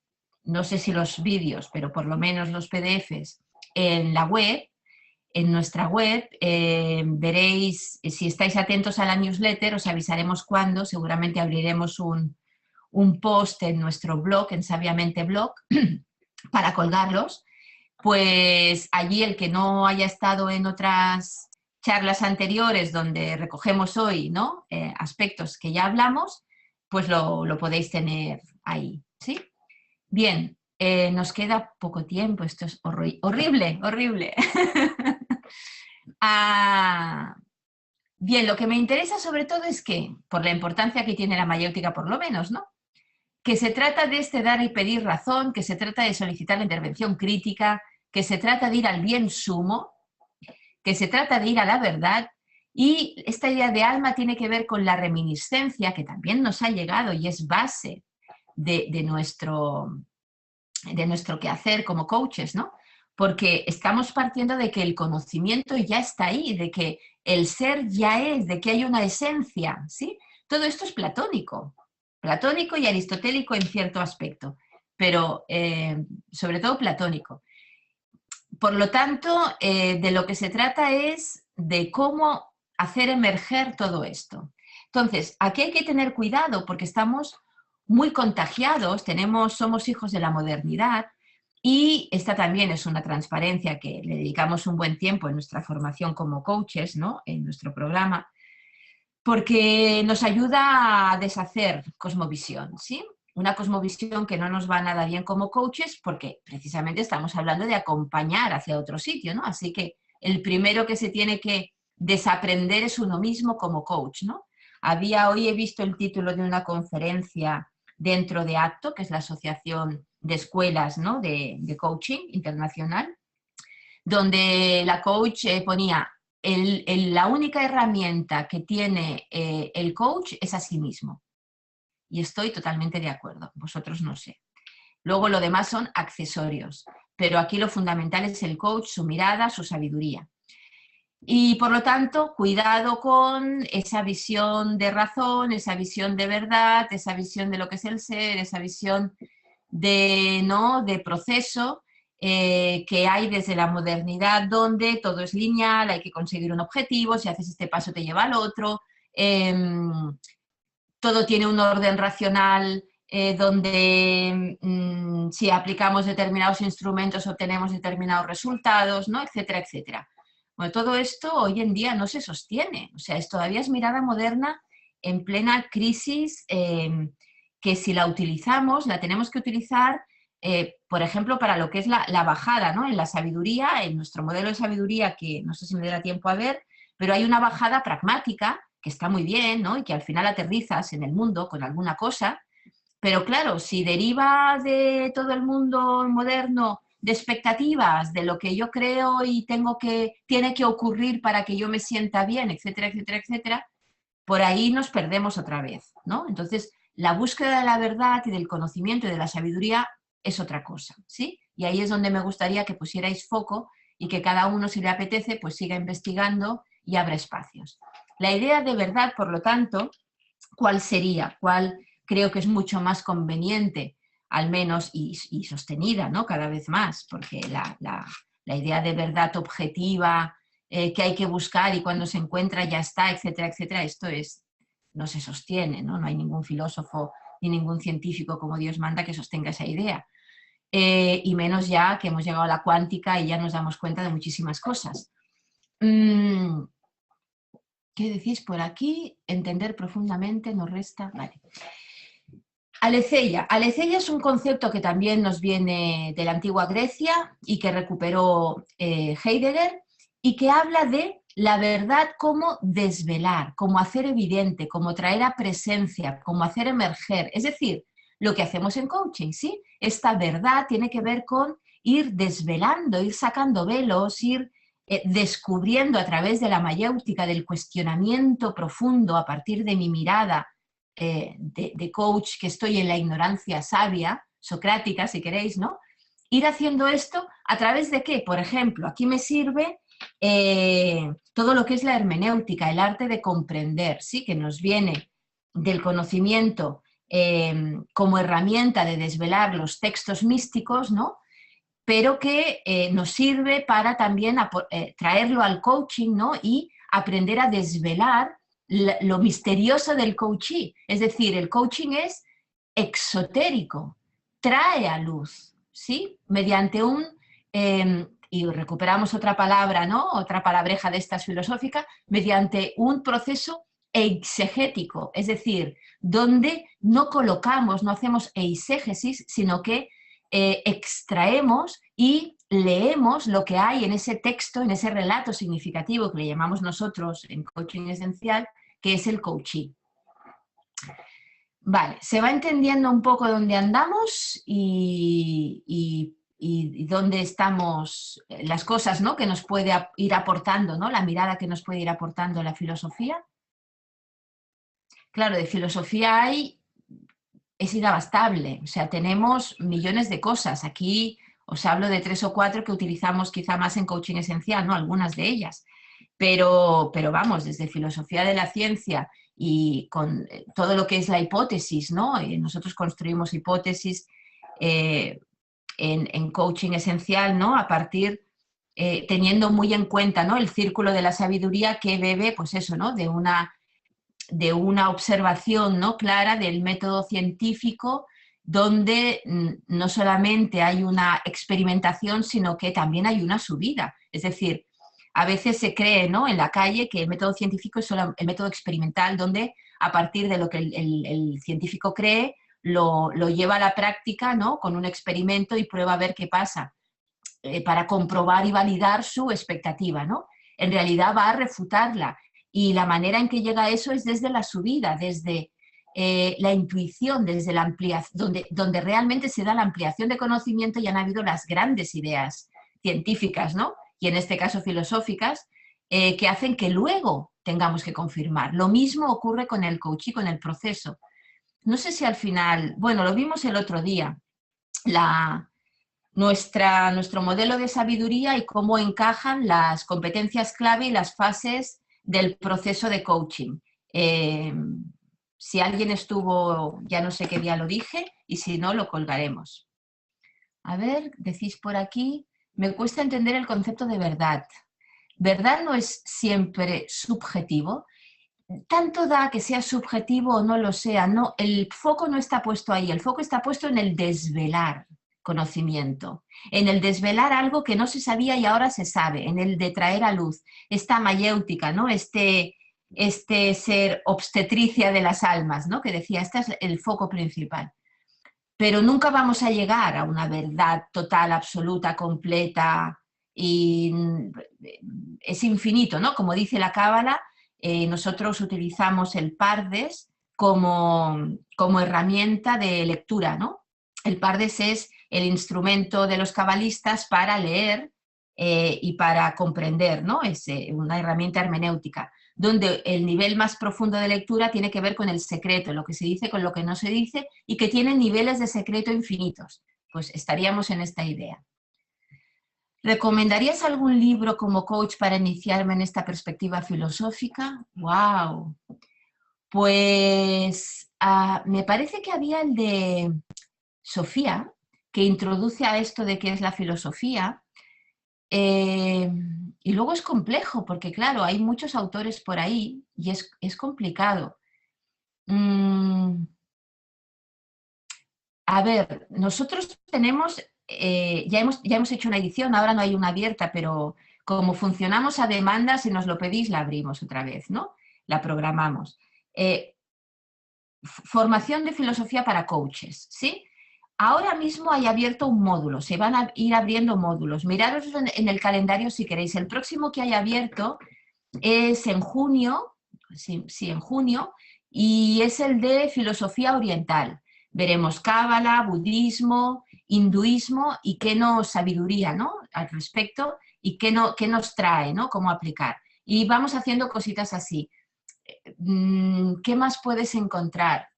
no sé si los vídeos, pero por lo menos los PDFs en la web, en nuestra web, veréis, si estáis atentos a la newsletter, os avisaremos cuándo, seguramente abriremos un post en nuestro blog, en Sabiamente Blog, para colgarlos. Pues allí el que no haya estado en otras charlas anteriores donde recogemos hoy, ¿no? Aspectos que ya hablamos, pues lo podéis tener ahí, ¿sí? Bien, nos queda poco tiempo, esto es horrible, horrible. Bien, lo que me interesa sobre todo es que, por la importancia que tiene la mayéutica por lo menos, ¿no? Que se trata de dar y pedir razón, que se trata de solicitar la intervención crítica, que se trata de ir al bien sumo, que se trata de ir a la verdad, y esta idea de alma tiene que ver con la reminiscencia, que también nos ha llegado y es base de nuestro quehacer como coaches, ¿no? Porque estamos partiendo de que el conocimiento ya está ahí, de que el ser ya es, de que hay una esencia, ¿sí? Todo esto es platónico y aristotélico en cierto aspecto, pero sobre todo platónico. Por lo tanto, de lo que se trata es de cómo hacer emerger todo esto. Entonces, aquí hay que tener cuidado porque estamos muy contagiados, somos hijos de la modernidad y esta también es una transparencia que le dedicamos un buen tiempo en nuestra formación como coaches, ¿no? En nuestro programa, porque nos ayuda a deshacer cosmovisión, ¿sí? Una cosmovisión que no nos va nada bien como coaches porque precisamente estamos hablando de acompañar hacia otro sitio, ¿no? Así que el primero que se tiene que desaprender es uno mismo como coach, ¿no? Hoy he visto el título de una conferencia dentro de ACTO, que es la Asociación de Escuelas, ¿no? de Coaching Internacional, donde la coach ponía la única herramienta que tiene el coach es a sí mismo. Y estoy totalmente de acuerdo, vosotros no sé. Luego lo demás son accesorios, pero aquí lo fundamental es el coach, su mirada, su sabiduría. Y por lo tanto, cuidado con esa visión de razón, esa visión de verdad, esa visión de lo que es el ser, esa visión de proceso que hay desde la modernidad, donde todo es lineal, hay que conseguir un objetivo, si haces este paso te lleva al otro, todo tiene un orden racional, donde si aplicamos determinados instrumentos obtenemos determinados resultados, ¿no? Etcétera, etcétera. Bueno, todo esto hoy en día no se sostiene, o sea, todavía es mirada moderna en plena crisis, que si la utilizamos, la tenemos que utilizar, por ejemplo, para lo que es la bajada, ¿no? En la sabiduría, en nuestro modelo de sabiduría, que no sé si me dará tiempo a ver, pero hay una bajada pragmática, que está muy bien, ¿no? Y que al final aterrizas en el mundo con alguna cosa, pero claro, si deriva de todo el mundo moderno de expectativas, de lo que yo creo y tiene que ocurrir para que yo me sienta bien, etcétera, etcétera, etcétera, por ahí nos perdemos otra vez, ¿no? Entonces, la búsqueda de la verdad y del conocimiento y de la sabiduría es otra cosa, ¿sí? Y ahí es donde me gustaría que pusierais foco y que cada uno, si le apetece, pues siga investigando y abra espacios. La idea de verdad, por lo tanto, ¿cuál sería? ¿Cuál creo que es mucho más conveniente, al menos, y sostenida, ¿no? Cada vez más, porque la idea de verdad objetiva que hay que buscar y cuando se encuentra ya está, etcétera, etcétera, no se sostiene, ¿no? No hay ningún filósofo ni ningún científico como Dios manda que sostenga esa idea. Y menos ya que hemos llegado a la cuántica y ya nos damos cuenta de muchísimas cosas. ¿Qué decís por aquí? Entender profundamente nos resta... Vale. Aletheia. Aletheia es un concepto que también nos viene de la antigua Grecia y que recuperó Heidegger y que habla de la verdad como desvelar, como hacer evidente, como traer a presencia, como hacer emerger. Es decir, lo que hacemos en coaching, ¿sí? Esta verdad tiene que ver con ir desvelando, ir sacando velos, ir descubriendo a través de la mayéutica, del cuestionamiento profundo a partir de mi mirada de coach, que estoy en la ignorancia sabia, socrática si queréis, ¿no? Ir haciendo esto a través de qué, por ejemplo, aquí me sirve todo lo que es la hermenéutica, el arte de comprender, ¿sí? Que nos viene del conocimiento como herramienta de desvelar los textos místicos, ¿no? Pero que nos sirve para también traerlo al coaching, ¿no? Y aprender a desvelar lo misterioso del coachee. Es decir, el coaching es exotérico, trae a luz, ¿sí? Mediante y recuperamos otra palabra, ¿no? Otra palabreja de estas filosóficas, mediante un proceso exegético, es decir, donde no colocamos, no hacemos eisegesis, sino que extraemos y leemos lo que hay en ese texto, en ese relato significativo que le llamamos nosotros en coaching esencial, que es el coachee. Vale, se va entendiendo un poco dónde andamos y dónde estamos, las cosas, ¿no? Que nos puede ir aportando, ¿no? La mirada que nos puede ir aportando la filosofía. Claro, de filosofía es inabastable, o sea, tenemos millones de cosas. Aquí os hablo de 3 o 4 que utilizamos quizá más en coaching esencial, ¿no? Algunas de ellas. Pero vamos, desde filosofía de la ciencia y con todo lo que es la hipótesis, ¿no? Nosotros construimos hipótesis en coaching esencial, ¿no? A partir, teniendo muy en cuenta, ¿no? El círculo de la sabiduría que bebe, pues eso, ¿no? De una de una observación, ¿no?, clara del método científico, donde no solamente hay una experimentación, sino que también hay una subida. Es decir, a veces se cree, ¿no?, en la calle que el método científico es solo el método experimental, donde a partir de lo que el científico cree, lo lleva a la práctica, ¿no?, con un experimento y prueba a ver qué pasa, para comprobar y validar su expectativa, ¿no? En realidad va a refutarla, y la manera en que llega a eso es desde la subida, desde la intuición, desde la ampliación, donde realmente se da la ampliación de conocimiento y han habido las grandes ideas científicas, ¿no?, y en este caso filosóficas, que hacen que luego tengamos que confirmar. Lo mismo ocurre con el coaching, con el proceso. No sé si al final, bueno, lo vimos el otro día, nuestro modelo de sabiduría y cómo encajan las competencias clave y las fases del proceso de coaching. Si alguien estuvo, ya no sé qué día lo dije, y si no, lo colgaremos. A ver, decís por aquí, me cuesta entender el concepto de verdad. ¿Verdad no es siempre subjetivo? Tanto da que sea subjetivo o no lo sea, no, el foco no está puesto ahí, el foco está puesto en el desvelar conocimiento, en el desvelar algo que no se sabía y ahora se sabe, en el de traer a luz esta mayéutica, ¿no?, este ser obstetricia de las almas, ¿no?, que decía, este es el foco principal. Pero nunca vamos a llegar a una verdad total, absoluta, completa, y es infinito, ¿no? Como dice la Cábala, nosotros utilizamos el Pardes como herramienta de lectura, ¿no? El Pardes es el instrumento de los cabalistas para leer y para comprender, ¿no? Es una herramienta hermenéutica, donde el nivel más profundo de lectura tiene que ver con el secreto, lo que se dice con lo que no se dice, y que tiene niveles de secreto infinitos. Pues estaríamos en esta idea. ¿Recomendarías algún libro como coach para iniciarme en esta perspectiva filosófica? ¡Wow! Pues me parece que había el de Sofía, que introduce a esto de qué es la filosofía. Y luego es complejo, porque claro, hay muchos autores por ahí y es complicado. A ver, nosotros tenemos, ya hemos hecho una edición, ahora no hay una abierta, pero como funcionamos a demanda, si nos lo pedís, la abrimos otra vez, ¿no? La programamos. Formación de filosofía para coaches, ¿sí? Ahora mismo hay abierto un módulo, se van a ir abriendo módulos. Miraros en el calendario si queréis. El próximo que hay abierto es en junio, sí, en junio, y es el de filosofía oriental. Veremos cábala, budismo, hinduismo y qué nos sabiduría, ¿no?, al respecto, y qué nos trae, ¿no?, cómo aplicar. Y vamos haciendo cositas así. ¿Qué más puedes encontrar?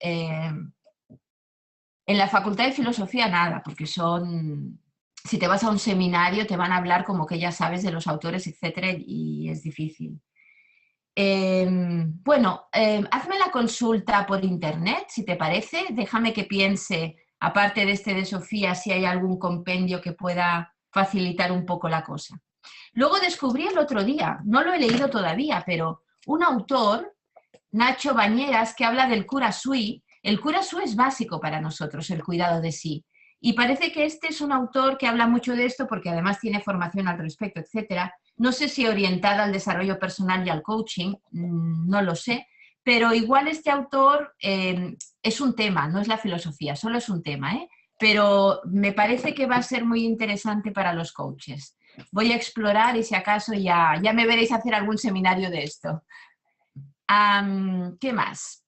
En la Facultad de Filosofía nada, porque si te vas a un seminario te van a hablar como que ya sabes de los autores, etcétera, y es difícil. Bueno, hazme la consulta por internet, si te parece. Déjame que piense, aparte de este de Sofía, si hay algún compendio que pueda facilitar un poco la cosa. Luego descubrí el otro día, no lo he leído todavía, pero un autor, Nacho Bañeras, que habla del cura sui. El cura sui es básico para nosotros, el cuidado de sí. Y parece que este es un autor que habla mucho de esto porque además tiene formación al respecto, etcétera. No sé si orientada al desarrollo personal y al coaching, no lo sé, pero igual este autor es un tema, no es la filosofía, solo es un tema, pero me parece que va a ser muy interesante para los coaches. Voy a explorar y si acaso ya me veréis hacer algún seminario de esto. ¿Qué más?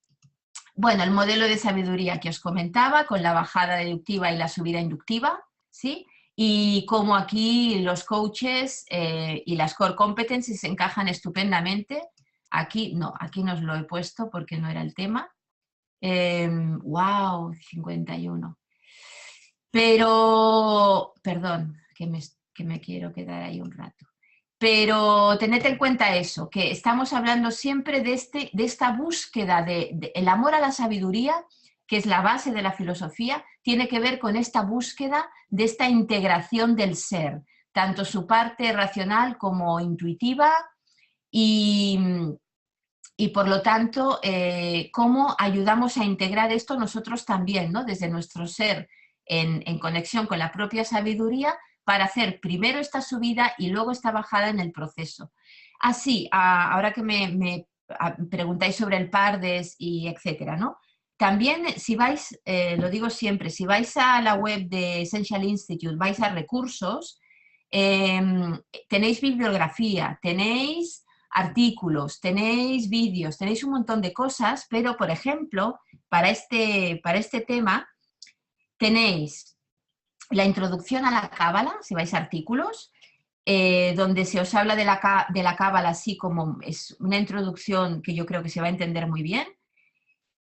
Bueno, el modelo de sabiduría que os comentaba, con la bajada deductiva y la subida inductiva, ¿sí? Y cómo aquí los coaches y las core competencies se encajan estupendamente. Aquí no os lo he puesto porque no era el tema. ¡Wow! 51. Pero, perdón, que me quiero quedar ahí un rato. Pero tened en cuenta eso, que estamos hablando siempre de esta búsqueda el amor a la sabiduría, que es la base de la filosofía, tiene que ver con esta búsqueda de esta integración del ser, tanto su parte racional como intuitiva, y y por lo tanto, cómo ayudamos a integrar esto nosotros también, ¿no? Desde nuestro ser en conexión con la propia sabiduría para hacer primero esta subida y luego esta bajada en el proceso. Así, ahora que me preguntáis sobre el Pardes y etcétera, ¿no? También, si vais, lo digo siempre, si vais a la web de Essential Institute, vais a recursos, tenéis bibliografía, tenéis artículos, tenéis vídeos, tenéis un montón de cosas, pero, por ejemplo, para este tema, tenéis la introducción a la Cábala, si vais a artículos, donde se os habla de la Cábala así como es una introducción que yo creo que se va a entender muy bien.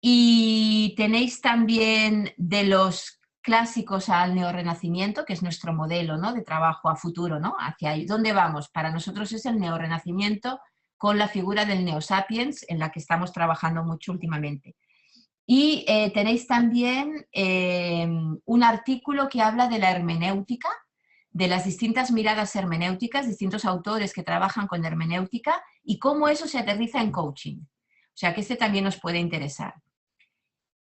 Y tenéis también de los clásicos al neorrenacimiento, que es nuestro modelo, ¿no?, de trabajo a futuro, ¿no? Hacia ahí. ¿Dónde vamos? Para nosotros es el neorrenacimiento con la figura del Neosapiens, en la que estamos trabajando mucho últimamente. Y tenéis también un artículo que habla de la hermenéutica, de las distintas miradas hermenéuticas, distintos autores que trabajan con hermenéutica y cómo eso se aterriza en coaching. O sea que este también os puede interesar.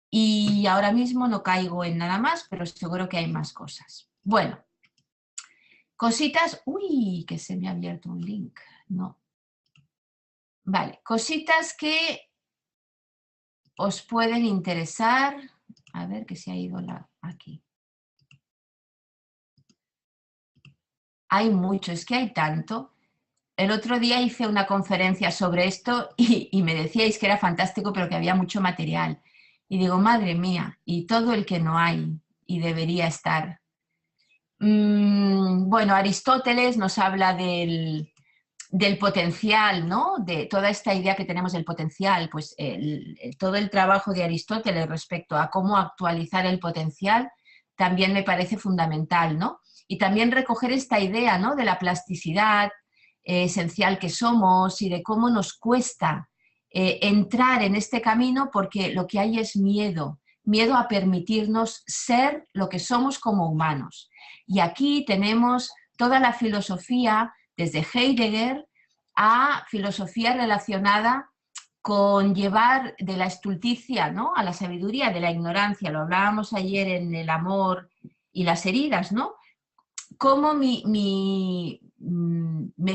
Y ahora mismo no caigo en nada más, pero seguro que hay más cosas. Bueno, cositas... Uy, que se me ha abierto un link. No. Vale, cositas que os pueden interesar. A ver, que se ha ido aquí. Hay mucho, es que hay tanto. El otro día hice una conferencia sobre esto y me decíais que era fantástico, pero que había mucho material. Y digo, madre mía, y todo el que no hay y debería estar. Bueno, Aristóteles nos habla del potencial, ¿no? De toda esta idea que tenemos del potencial, pues todo el trabajo de Aristóteles respecto a cómo actualizar el potencial también me parece fundamental, ¿no? Y también recoger esta idea, ¿no?, de la plasticidad esencial que somos y de cómo nos cuesta entrar en este camino porque lo que hay es miedo, miedo a permitirnos ser lo que somos como humanos. Y aquí tenemos toda la filosofía, desde Heidegger a filosofía relacionada con llevar de la estulticia, ¿no?, a la sabiduría, de la ignorancia. Lo hablábamos ayer en el amor y las heridas, ¿no? Cómo me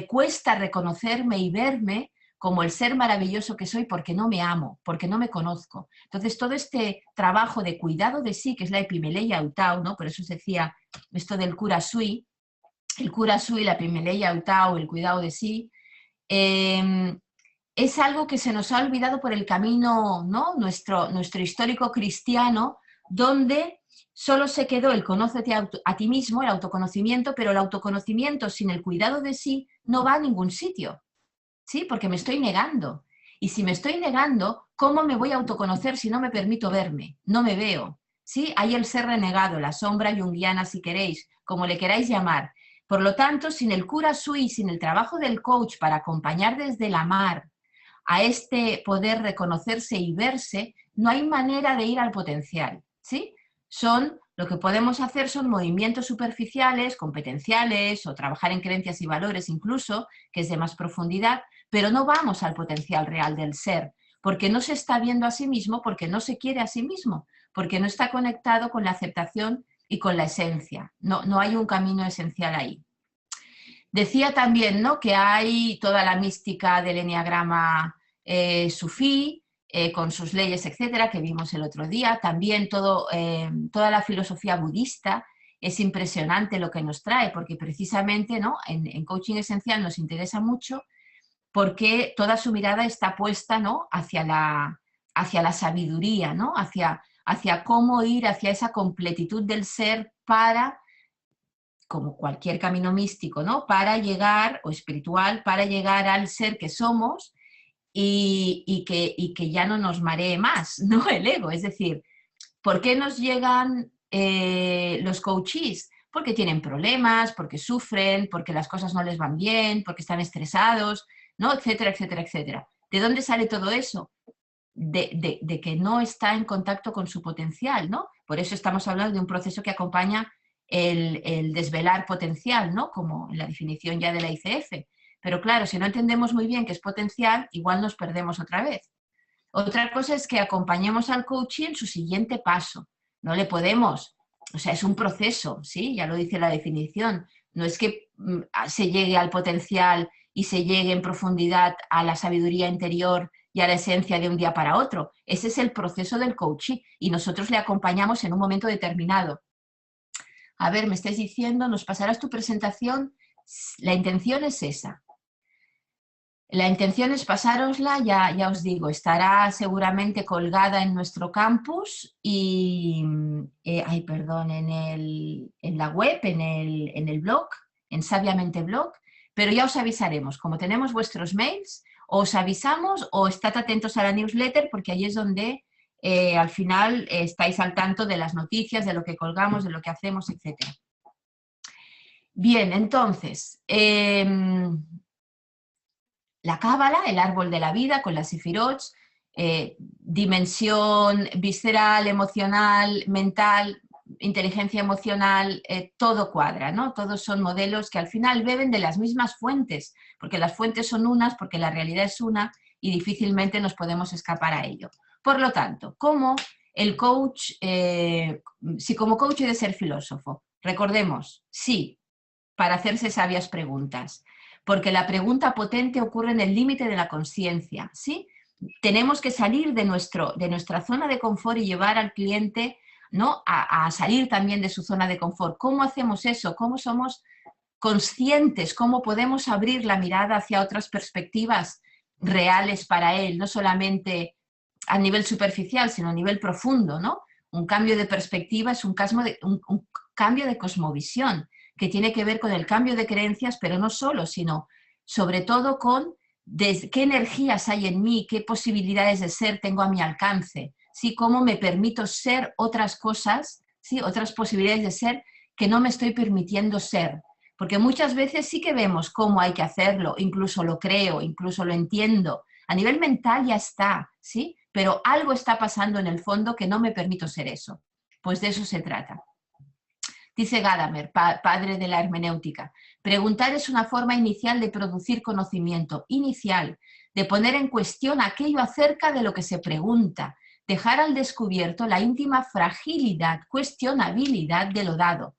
cuesta reconocerme y verme como el ser maravilloso que soy porque no me amo, porque no me conozco. Entonces, todo este trabajo de cuidado de sí, que es la epimeleia autau, ¿no?, por eso se decía esto del cura sui, el cura sui, la epimeleia autau, el cuidado de sí, es algo que se nos ha olvidado por el camino, ¿no?, nuestro histórico cristiano, donde solo se quedó el conócete a ti mismo, el autoconocimiento, pero el autoconocimiento sin el cuidado de sí no va a ningún sitio, ¿sí? Porque me estoy negando. Y si me estoy negando, ¿cómo me voy a autoconocer si no me permito verme? No me veo, ¿sí? Hay el ser renegado, la sombra junguiana, si queréis, como le queráis llamar. Por lo tanto, sin el cura sui, sin el trabajo del coach para acompañar desde el amar a este poder reconocerse y verse, no hay manera de ir al potencial, ¿sí? Lo que podemos hacer son movimientos superficiales, competenciales, o trabajar en creencias y valores incluso, que es de más profundidad, pero no vamos al potencial real del ser, porque no se está viendo a sí mismo, porque no se quiere a sí mismo, porque no está conectado con la aceptación y con la esencia. No hay un camino esencial ahí. Decía también, ¿no?, que hay toda la mística del eneagrama sufí, con sus leyes, etcétera, que vimos el otro día. También toda la filosofía budista. Es impresionante lo que nos trae, porque precisamente, ¿no?, en Coaching Esencial nos interesa mucho porque toda su mirada está puesta, ¿no?, hacia la sabiduría, ¿no?, hacia cómo ir hacia esa completitud del ser para, como cualquier camino místico, ¿no?, para llegar, o espiritual, para llegar al ser que somos y que ya no nos maree más, ¿no?, el ego. Es decir, ¿por qué nos llegan los coaches? Porque tienen problemas, porque sufren, porque las cosas no les van bien, porque están estresados, ¿no?, etcétera, etcétera, etcétera. ¿De dónde sale todo eso? De que no está en contacto con su potencial, ¿no? Por eso estamos hablando de un proceso que acompaña el desvelar potencial, ¿no?, como en la definición ya de la ICF, Pero claro, si no entendemos muy bien qué es potencial, igual nos perdemos otra vez. Otra cosa es que acompañemos al coachee en su siguiente paso. No le podemos, o sea, es un proceso, ¿sí? Ya lo dice la definición. No es que se llegue al potencial y se llegue en profundidad a la sabiduría interior y a la esencia de un día para otro. Ese es el proceso del coachee y nosotros le acompañamos en un momento determinado. A ver, me estáis diciendo, nos pasarás tu presentación. La intención es esa. La intención es pasárosla, ya os digo, estará seguramente colgada en nuestro campus y, en la web, en el blog, en Sabiamente Blog, pero ya os avisaremos. Como tenemos vuestros mails, os avisamos o estad atentos a la newsletter porque ahí es donde al final estáis al tanto de las noticias, de lo que colgamos, de lo que hacemos, etc. Bien, entonces... la cábala, el árbol de la vida con las sefirot, dimensión visceral, emocional, mental, inteligencia emocional, todo cuadra, ¿no? Todos son modelos que al final beben de las mismas fuentes, porque las fuentes son unas, porque la realidad es una y difícilmente nos podemos escapar a ello. Por lo tanto, ¿cómo el coach, si como coach he de ser filósofo? Recordemos, sí, para hacerse sabias preguntas. Porque la pregunta potente ocurre en el límite de la consciencia, ¿sí? Tenemos que salir de nuestra zona de confort y llevar al cliente, ¿no?, a salir también de su zona de confort. ¿Cómo hacemos eso? ¿Cómo somos conscientes? ¿Cómo podemos abrir la mirada hacia otras perspectivas reales para él? No solamente a nivel superficial, sino a nivel profundo, ¿no? Un cambio de perspectiva es un cambio de cosmovisión, que tiene que ver con el cambio de creencias, pero no solo, sino sobre todo con qué energías hay en mí, qué posibilidades de ser tengo a mi alcance, ¿sí? Cómo me permito ser otras cosas, ¿sí? Otras posibilidades de ser que no me estoy permitiendo ser. Porque muchas veces sí que vemos cómo hay que hacerlo, incluso lo creo, incluso lo entiendo. A nivel mental ya está, ¿sí? Pero algo está pasando en el fondo que no me permito ser eso. Pues de eso se trata. Dice Gadamer, padre de la hermenéutica, preguntar es una forma inicial de producir conocimiento, inicial, de poner en cuestión aquello acerca de lo que se pregunta, dejar al descubierto la íntima fragilidad, cuestionabilidad de lo dado,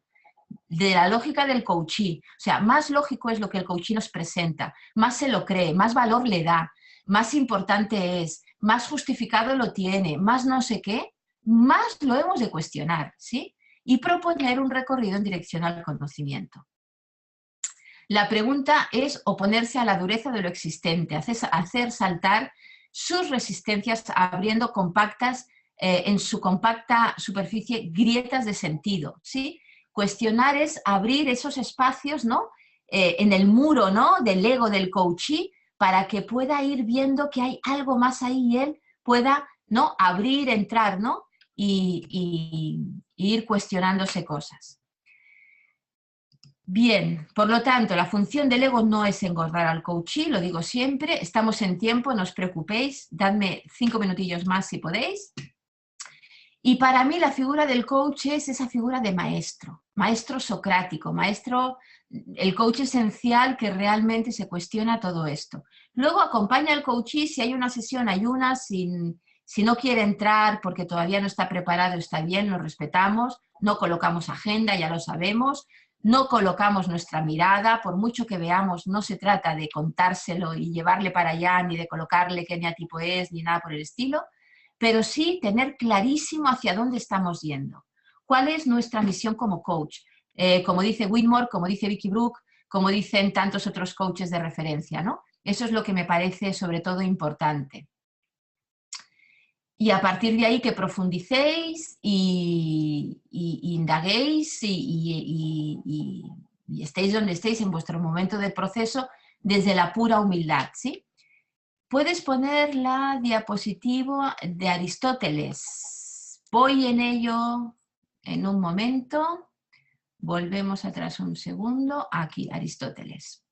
de la lógica del coachí. O sea, más lógico es lo que el coachí nos presenta, más se lo cree, más valor le da, más importante es, más justificado lo tiene, más no sé qué, más lo hemos de cuestionar, ¿sí? Y proponer un recorrido en dirección al conocimiento. La pregunta es oponerse a la dureza de lo existente, hacer saltar sus resistencias abriendo compactas, en su compacta superficie, grietas de sentido, ¿sí? Cuestionar es abrir esos espacios, ¿no?, en el muro, ¿no?, del ego del coachí, para que pueda ir viendo que hay algo más ahí y él pueda, ¿no?, abrir, entrar, ¿no?, y ir cuestionándose cosas. Bien, por lo tanto, la función del ego no es engordar al coachí, lo digo siempre, estamos en tiempo, no os preocupéis, dadme 5 minutillos más si podéis. Y para mí la figura del coach es esa figura de maestro, maestro socrático, maestro, el coach esencial que realmente se cuestiona todo esto. Luego acompaña al coachí, si hay una sesión, hay una, si no quiere entrar porque todavía no está preparado, está bien, lo respetamos, no colocamos agenda, ya lo sabemos, no colocamos nuestra mirada, por mucho que veamos, no se trata de contárselo y llevarle para allá, ni de colocarle qué eneatipo es, ni nada por el estilo, pero sí tener clarísimo hacia dónde estamos yendo. ¿Cuál es nuestra misión como coach? Como dice Whitmore, como dice Vicky Brook, como dicen tantos otros coaches de referencia, ¿no? Eso es lo que me parece sobre todo importante. Y a partir de ahí que profundicéis y indaguéis y estéis donde estéis en vuestro momento de proceso desde la pura humildad, ¿sí? Puedes poner la diapositiva de Aristóteles. Voy en ello en un momento. Volvemos atrás un segundo. Aquí, Aristóteles.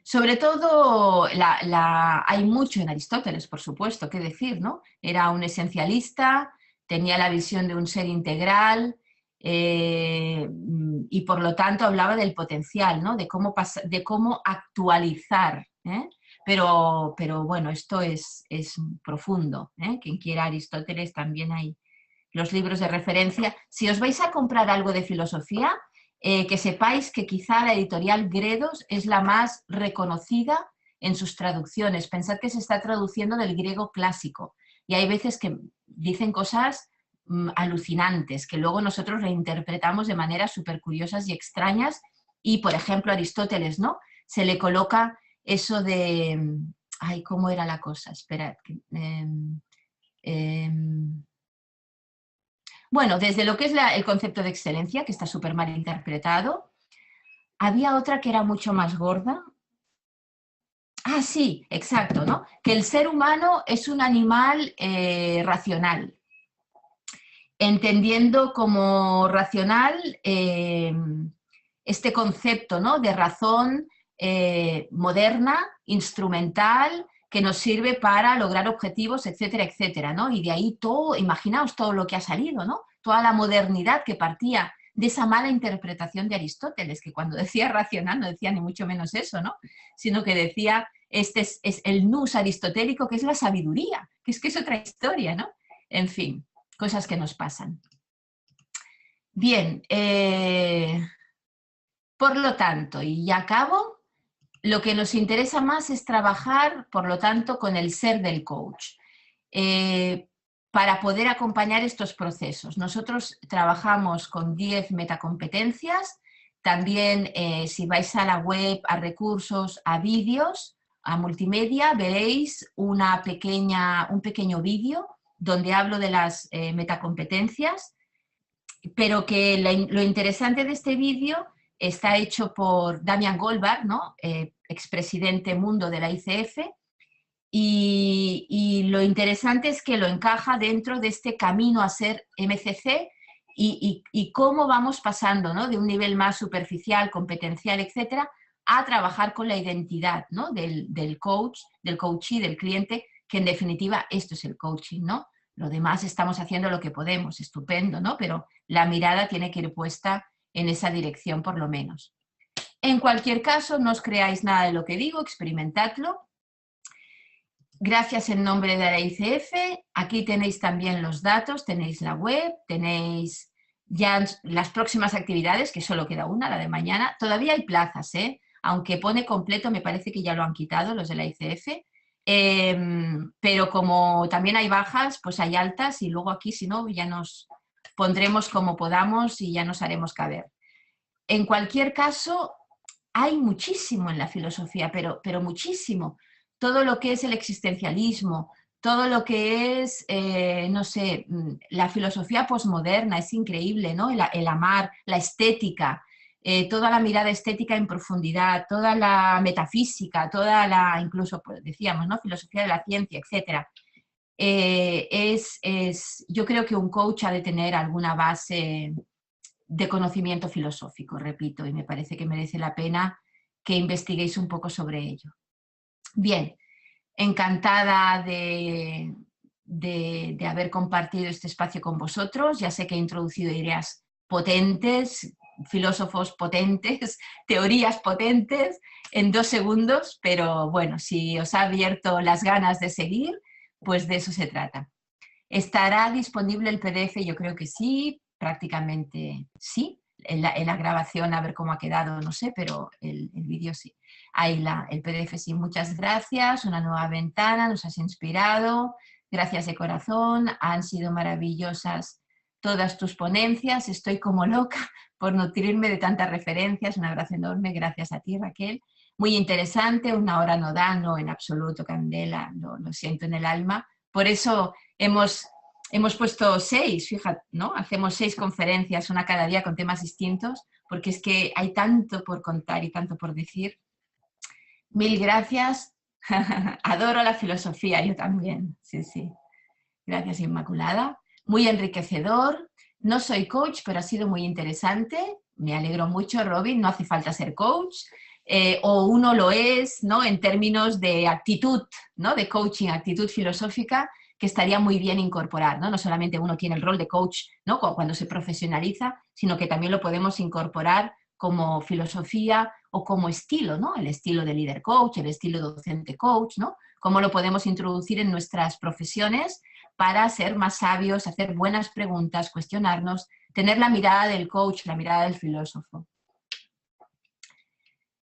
Sobre todo, hay mucho en Aristóteles, por supuesto, qué decir, ¿no? Era un esencialista, tenía la visión de un ser integral, y por lo tanto hablaba del potencial, ¿no? De cómo actualizar, ¿eh? Pero bueno, esto es profundo, ¿eh? Quien quiera Aristóteles, también hay los libros de referencia. Si os vais a comprar algo de filosofía, que sepáis que quizá la editorial Gredos es la más reconocida en sus traducciones. Pensad que se está traduciendo del griego clásico y hay veces que dicen cosas alucinantes que luego nosotros reinterpretamos de maneras súper curiosas y extrañas, y por ejemplo Aristóteles, ¿no? Se le coloca eso de... Ay, ¿cómo era la cosa? Esperad. Bueno, desde lo que es el concepto de excelencia, que está súper mal interpretado, había otra que era mucho más gorda. Ah, sí, exacto, ¿no? Que el ser humano es un animal racional, entendiendo como racional este concepto, ¿no? De razón moderna, instrumental, que nos sirve para lograr objetivos, etcétera, etcétera, ¿no? Y de ahí todo, imaginaos todo lo que ha salido, ¿no? Toda la modernidad que partía de esa mala interpretación de Aristóteles, que cuando decía racional no decía ni mucho menos eso, ¿no? Sino que decía, este es el nous aristotélico, que es la sabiduría, que es otra historia, ¿no? En fin, cosas que nos pasan. Bien, por lo tanto, y ya acabo, lo que nos interesa más es trabajar, por lo tanto, con el ser del coach, para poder acompañar estos procesos. Nosotros trabajamos con 10 metacompetencias, también si vais a la web, a recursos, a vídeos, a multimedia, veréis un pequeño vídeo donde hablo de las metacompetencias, pero que lo interesante de este vídeo está hecho por Damian Goldberg, ¿no? Expresidente mundo de la ICF, y lo interesante es que lo encaja dentro de este camino a ser MCC y cómo vamos pasando, ¿no? De un nivel más superficial, competencial, etcétera, a trabajar con la identidad, ¿no? del coach, del coachee, del cliente, que en definitiva esto es el coaching, ¿no? Lo demás estamos haciendo lo que podemos, estupendo, ¿no? Pero la mirada tiene que ir puesta en esa dirección por lo menos. En cualquier caso, no os creáis nada de lo que digo, experimentadlo. Gracias en nombre de la ICF. Aquí tenéis también los datos, tenéis la web, tenéis ya las próximas actividades, que solo queda una, la de mañana. Todavía hay plazas, aunque pone completo, me parece que ya lo han quitado los de la ICF. Pero como también hay bajas, pues hay altas, y luego aquí, si no, ya nos pondremos como podamos y ya nos haremos caber. En cualquier caso, hay muchísimo en la filosofía, pero muchísimo. Todo lo que es el existencialismo, todo lo que es, no sé, la filosofía posmoderna, es increíble, ¿no? El amar, la estética, toda la mirada estética en profundidad, toda la metafísica, toda la, incluso, pues, decíamos, ¿no? Filosofía de la ciencia, etc. Yo creo que un coach ha de tener alguna base de conocimiento filosófico, repito, y me parece que merece la pena que investiguéis un poco sobre ello. Bien, encantada de haber compartido este espacio con vosotros. Ya sé que he introducido ideas potentes, filósofos potentes, teorías potentes en 2 segundos, pero bueno, si os ha abierto las ganas de seguir, pues de eso se trata. ¿Estará disponible el PDF? Yo creo que sí, prácticamente sí. En la grabación, a ver cómo ha quedado, no sé, pero el vídeo sí. Ahí el PDF sí. Muchas gracias, una nueva ventana, nos has inspirado, gracias de corazón, han sido maravillosas todas tus ponencias, estoy como loca por nutrirme de tantas referencias, un abrazo enorme, gracias a ti, Raquel. Muy interesante, 1 hora no da, no, en absoluto, Candela, lo siento en el alma. Por eso hemos puesto 6, fíjate, ¿no? Hacemos 6 conferencias, una cada día con temas distintos, porque es que hay tanto por contar y tanto por decir. Mil gracias. Adoro la filosofía, yo también. Sí, sí. Gracias, Inmaculada. Muy enriquecedor. No soy coach, pero ha sido muy interesante. Me alegro mucho, Robin. No hace falta ser coach. O uno lo es, ¿no? En términos de actitud, ¿no? De coaching, actitud filosófica. que estaría muy bien incorporar, ¿no? No solamente uno tiene el rol de coach, ¿no? Cuando se profesionaliza, sino que también lo podemos incorporar como filosofía o como estilo, ¿no? El estilo de líder coach, el estilo docente coach, ¿no? Cómo lo podemos introducir en nuestras profesiones para ser más sabios, hacer buenas preguntas, cuestionarnos, tener la mirada del coach, la mirada del filósofo.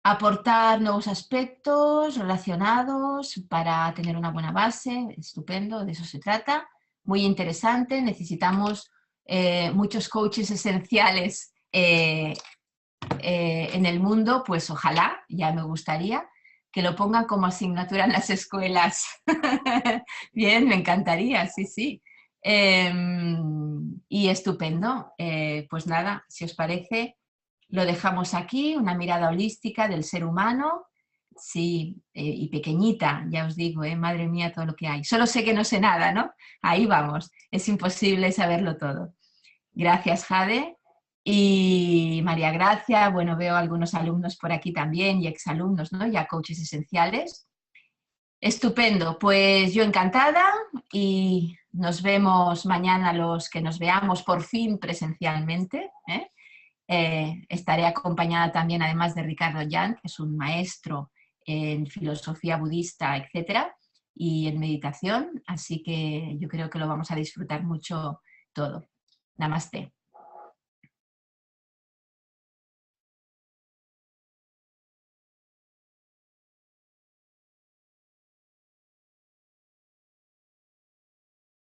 Aportar nuevos aspectos relacionados para tener una buena base, estupendo, de eso se trata. Muy interesante, necesitamos muchos coaches esenciales en el mundo, pues ojalá, ya me gustaría, que lo pongan como asignatura en las escuelas. Bien, me encantaría, sí, sí. Y estupendo. Pues nada, si os parece, lo dejamos aquí, una mirada holística del ser humano, sí, y pequeñita, ya os digo, madre mía, todo lo que hay. Solo sé que no sé nada, ¿no? Ahí vamos, es imposible saberlo todo. Gracias, Jade. Y María Gracia, bueno, veo algunos alumnos por aquí también y exalumnos, ¿no? Ya coaches esenciales. Estupendo, pues yo encantada y nos vemos mañana los que nos veamos por fin presencialmente, ¿eh? Estaré acompañada también, además de Ricardo Yang, que es un maestro en filosofía budista, etcétera, y en meditación, así que yo creo que lo vamos a disfrutar mucho todo. Namaste.